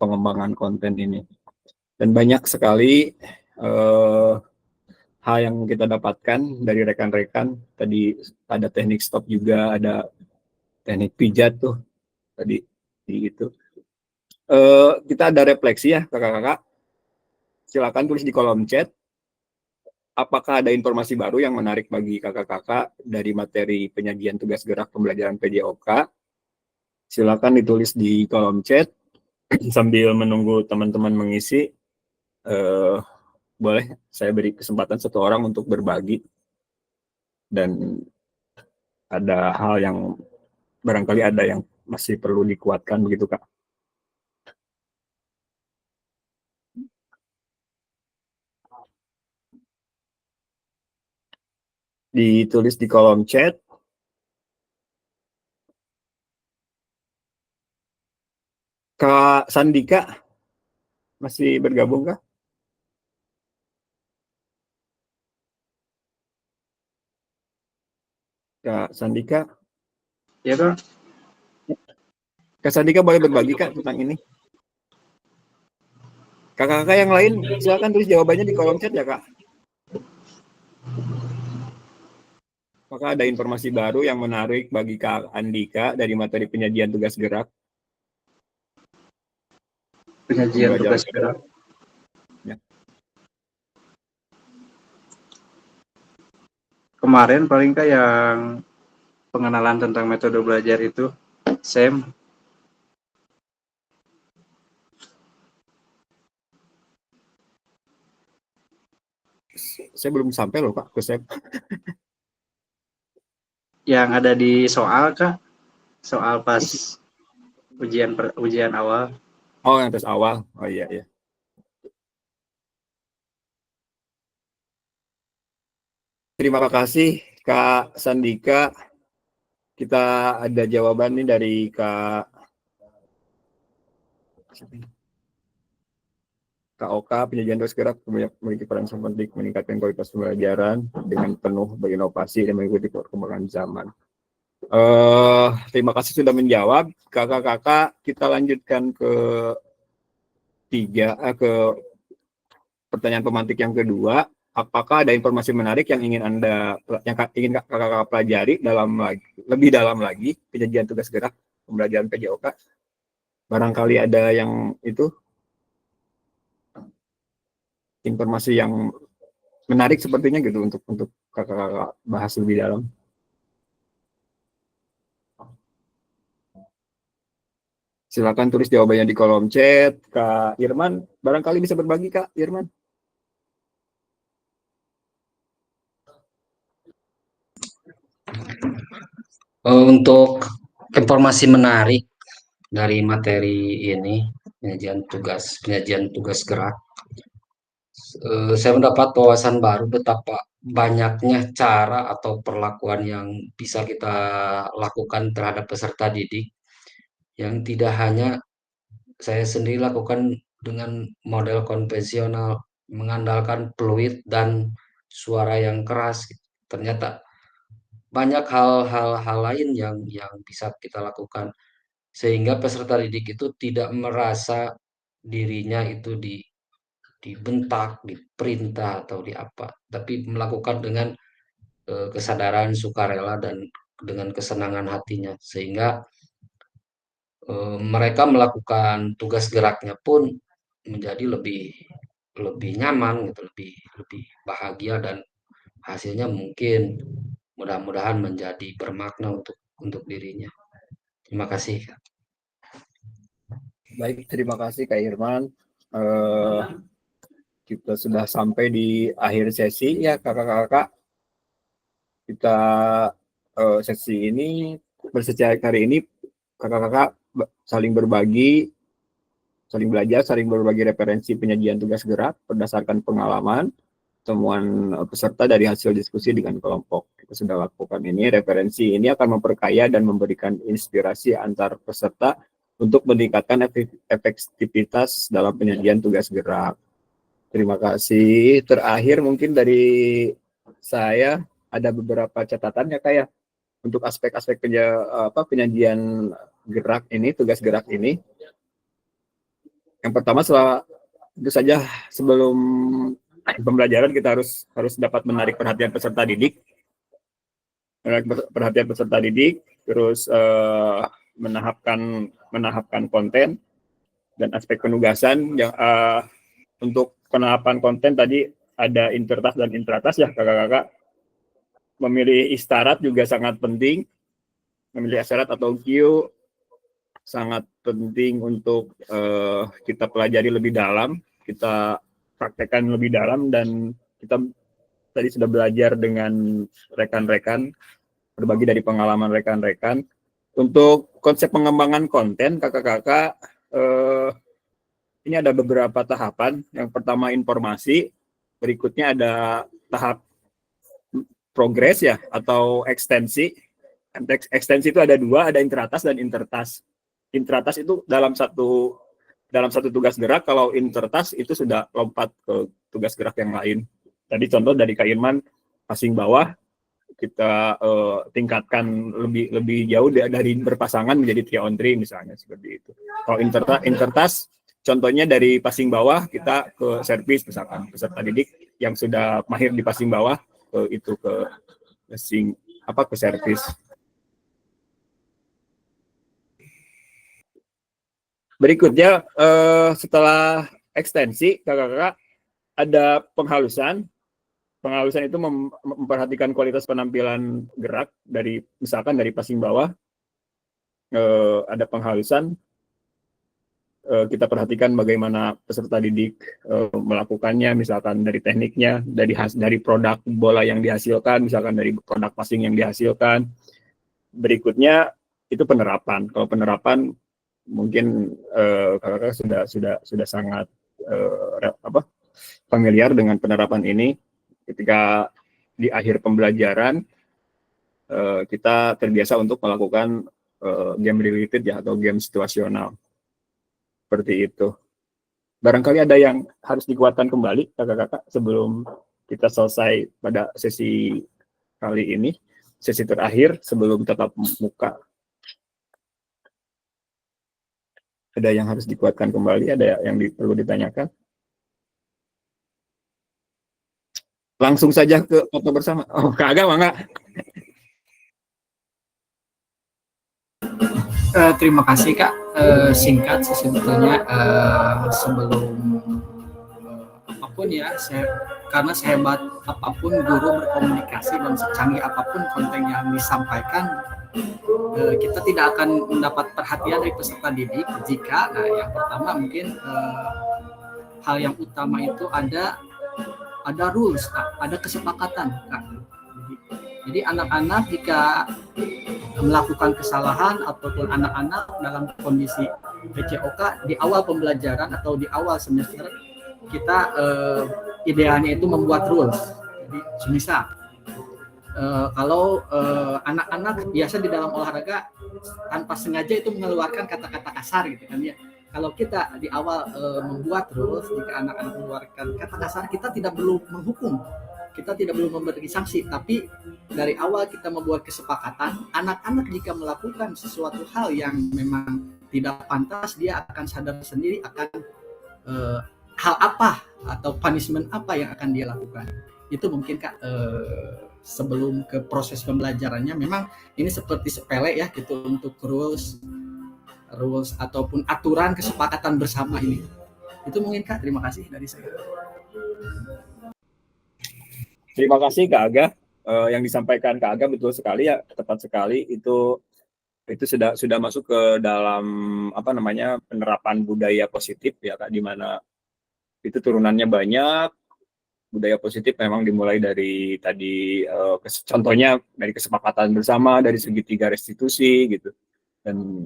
G: pengembangan konten ini. Dan banyak sekali hal yang kita dapatkan dari rekan-rekan. Tadi ada teknik stop juga, ada teknik pijat tuh tadi gitu. Kita ada refleksi ya kakak-kakak. Silakan tulis di kolom chat. Apakah ada informasi baru yang menarik bagi kakak-kakak dari materi penyajian tugas gerak pembelajaran PJOK? Silakan ditulis di kolom chat sambil menunggu teman-teman mengisi. Boleh saya beri kesempatan satu orang untuk berbagi, dan ada hal yang barangkali ada yang masih perlu dikuatkan begitu Kak. Ditulis di kolom chat. Kak Sandika masih bergabung Kak? Kak Sandika?
B: Ya Kak.
G: Kak Sandika boleh berbagi Kak tentang ini? Kakak-kakak yang lain silakan tulis jawabannya di kolom chat ya Kak. Apakah ada informasi baru yang menarik bagi Kak Andika dari materi penyajian tugas gerak?
B: Penyajian tugas gerak.
G: Ya.
B: Kemarin paling Kak yang pengenalan tentang metode belajar itu, SEM.
G: Saya belum sampai loh Kak ke SEM.
B: Yang ada di soal Kak, soal pas ujian awal.
G: Oh yang tes awal, oh iya iya. Terima kasih Kak Sandika. Kita ada jawaban nih dari Kak Oka, penyajian tugas gerak memiliki peran penting meningkatkan kualitas pembelajaran dengan penuh berinovasi dan mengikuti perkembangan zaman. Terima kasih sudah menjawab. Kakak-kakak, kita lanjutkan ke pertanyaan pemantik yang kedua. Apakah ada informasi menarik yang ingin kakak-kakak pelajari lebih dalam lagi penyajian tugas gerak pembelajaran PJOK? Barangkali ada yang itu informasi yang menarik sepertinya gitu untuk kakak-kakak bahas lebih dalam. Silakan tulis jawabannya di kolom chat. Kak Irman, barangkali bisa berbagi Kak Irman.
L: Untuk informasi menarik dari materi ini, penyajian tugas gerak, saya mendapat wawasan baru betapa banyaknya cara atau perlakuan yang bisa kita lakukan terhadap peserta didik, yang tidak hanya saya sendiri lakukan dengan model konvensional, mengandalkan fluid dan suara yang keras. Ternyata banyak hal-hal lain yang bisa kita lakukan, sehingga peserta didik itu tidak merasa dirinya itu dibentak, diperintah atau di apa, tapi melakukan dengan kesadaran sukarela dan dengan kesenangan hatinya, sehingga mereka melakukan tugas geraknya pun menjadi lebih nyaman gitu, lebih bahagia, dan hasilnya mungkin mudah-mudahan menjadi bermakna untuk dirinya. Terima kasih.
G: Baik, terima kasih Kak Irman. Kita sudah sampai di akhir sesi ya kakak-kakak. Kita sesi ini hari ini kakak-kakak saling berbagi, saling belajar, saling berbagi referensi penyajian tugas gerak berdasarkan pengalaman, temuan peserta dari hasil diskusi dengan kelompok. Kita sudah lakukan ini. Referensi ini akan memperkaya dan memberikan inspirasi antar peserta untuk meningkatkan efektivitas dalam penyajian tugas gerak. Terima kasih. Terakhir mungkin dari saya ada beberapa catatan ya Kak ya untuk aspek-aspek penyajian gerak ini, tugas gerak ini. Yang pertama, tentu saja sebelum pembelajaran kita harus dapat menarik perhatian peserta didik, terus menahapkan konten dan aspek penugasan. Yang untuk penahapan konten tadi ada intertas dan intratas ya kakak-kakak. Memilih isyarat juga sangat penting. Memilih isyarat atau Q sangat penting untuk kita pelajari lebih dalam, kita praktekkan lebih dalam, dan kita tadi sudah belajar dengan rekan-rekan, berbagi dari pengalaman rekan-rekan. Untuk konsep pengembangan konten, kakak-kakak, ini ada beberapa tahapan. Yang pertama informasi, berikutnya ada tahap progres ya, atau ekstensi. Ekstensi itu ada dua, ada intratas dan intertas. Intratas itu dalam satu tugas gerak, kalau intertas itu sudah lompat ke tugas gerak yang lain. Tadi contoh dari Kak Irman, passing bawah, kita tingkatkan lebih jauh dari berpasangan menjadi 3 on 3 misalnya, seperti itu. Kalau intertas, contohnya dari passing bawah kita ke servis misalkan, peserta didik yang sudah mahir di passing bawah ke servis. Berikutnya setelah ekstensi, kakak-kakak, ada penghalusan. Penghalusan itu memperhatikan kualitas penampilan gerak misalkan dari passing bawah. Ada penghalusan. Kita perhatikan bagaimana peserta didik melakukannya, misalkan dari tekniknya, dari produk bola yang dihasilkan, misalkan dari produk passing yang dihasilkan. Berikutnya itu penerapan. Kalau penerapan mungkin kakak-kakak sudah sangat familiar dengan penerapan ini. Ketika di akhir pembelajaran kita terbiasa untuk melakukan game related ya, atau game situasional. Seperti itu. Barangkali ada yang harus dikuatkan kembali kakak-kakak sebelum kita selesai pada sesi kali ini, sesi terakhir sebelum tatap muka. Ada yang harus dikuatkan kembali, ada yang perlu ditanyakan? Langsung saja ke foto bersama. Oh, Kak Aga, enggak?
I: Terima kasih Kak. Singkat sih sebetulnya, sebelum apapun ya, karena sehebat apapun guru berkomunikasi dan secanggih apapun konten yang disampaikan, kita tidak akan mendapat perhatian dari peserta didik jika, yang pertama mungkin hal yang utama itu ada rules, ada kesepakatan, Kak. Jadi anak-anak jika melakukan kesalahan ataupun anak-anak dalam kondisi PCOK di awal pembelajaran atau di awal semester, kita idealnya itu membuat rules. Jadi semisal kalau anak-anak biasa di dalam olahraga tanpa sengaja itu mengeluarkan kata-kata kasar gitu kan ya. Kalau kita di awal membuat rules, jika anak-anak mengeluarkan kata kasar, kita tidak perlu menghukum, kita tidak perlu memberi sanksi, tapi dari awal kita membuat kesepakatan. Anak-anak jika melakukan sesuatu hal yang memang tidak pantas, dia akan sadar sendiri akan hal apa atau punishment apa yang akan dia lakukan. Itu mungkin Kak, sebelum ke proses pembelajarannya. Memang ini seperti sepele ya gitu untuk rules ataupun aturan kesepakatan bersama ini. Itu mungkin Kak, terima kasih dari saya.
G: Terima kasih Kak Aga. Yang disampaikan Kak Aga betul sekali ya, tepat sekali. Itu sudah masuk ke dalam penerapan budaya positif ya Kak, di mana itu turunannya banyak. Budaya positif memang dimulai dari tadi contohnya dari kesepakatan bersama, dari segitiga restitusi gitu. Dan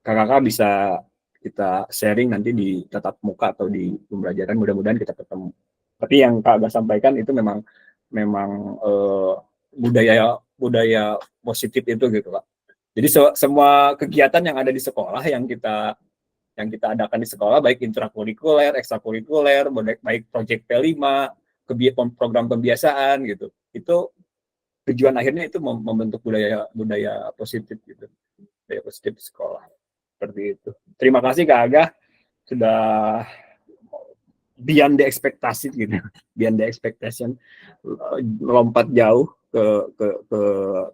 G: kakak bisa kita sharing nanti di tatap muka atau di pembelajaran, mudah-mudahan kita ketemu. Tapi yang Kak Aga sampaikan itu memang budaya positif itu gitu Pak. Jadi semua kegiatan yang ada di sekolah yang kita adakan di sekolah, baik intrakurikuler, ekstrakurikuler, baik proyek P5, program kebiasaan gitu, itu tujuan akhirnya itu membentuk budaya positif gitu, budaya positif sekolah, seperti itu. terima kasih Kak Aga sudah beyond the ekspektasi gitu, beyond the expectation, melompat jauh ke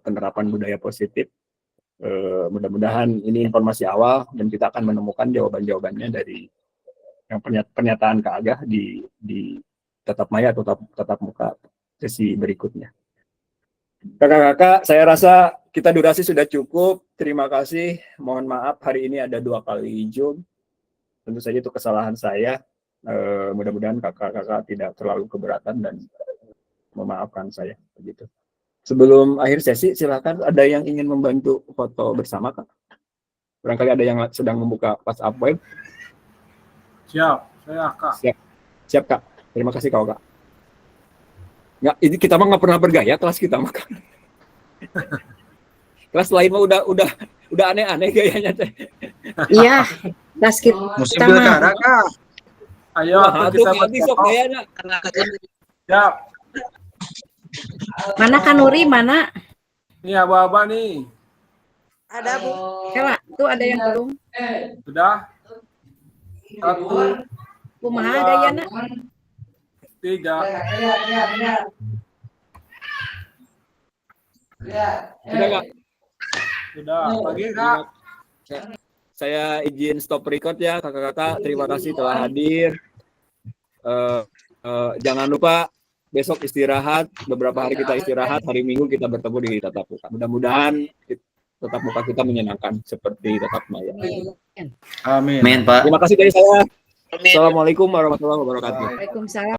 G: penerapan budaya positif. Mudah-mudahan ini informasi awal dan kita akan menemukan jawaban-jawabannya dari yang pernyataan Kak Aga di tatap maya atau tatap muka sesi berikutnya. Kakak-kakak, saya rasa kita durasi sudah cukup. Terima kasih. Mohon maaf hari ini ada 2 kali Zoom. Tentu saja itu kesalahan saya. Mudah-mudahan kakak-kakak tidak terlalu keberatan dan memaafkan saya. Begitu. Sebelum akhir sesi, silakan ada yang ingin membantu foto bersama, Kak. Barangkali ada yang sedang membuka WhatsApp web.
D: Siap, saya Kak.
G: Siap Kak. Terima kasih Kak. Nggak, ini kita mah nggak pernah bergaya kelas kita mah. Kelas lain mah udah aneh-aneh gayanya teh.
C: Iya, kelas kita
B: musim pilkada Kak.
D: Ayo kita
G: sok gayanya.
D: Siap.
C: Mana Kanuri, mana?
D: Ini aba-aba nih.
H: Ada Bu.
C: Coba, tuh ada yang belum.
D: Sudah. 1,
C: Kumaha gayana?
D: 3.
G: Sudah Kak.
D: Sudah. Pagi Kak.
G: Saya izin stop record ya kakak-kakak. Terima kasih telah hadir. Jangan lupa besok istirahat. Beberapa hari kita istirahat. Hari Minggu kita bertemu di tatap muka. Mudah-mudahan tatap muka kita menyenangkan seperti tatap maya.
B: Amin.
F: Amin, Pak.
G: Terima kasih dari saya. Assalamualaikum warahmatullahi wabarakatuh.
C: Waalaikumsalam.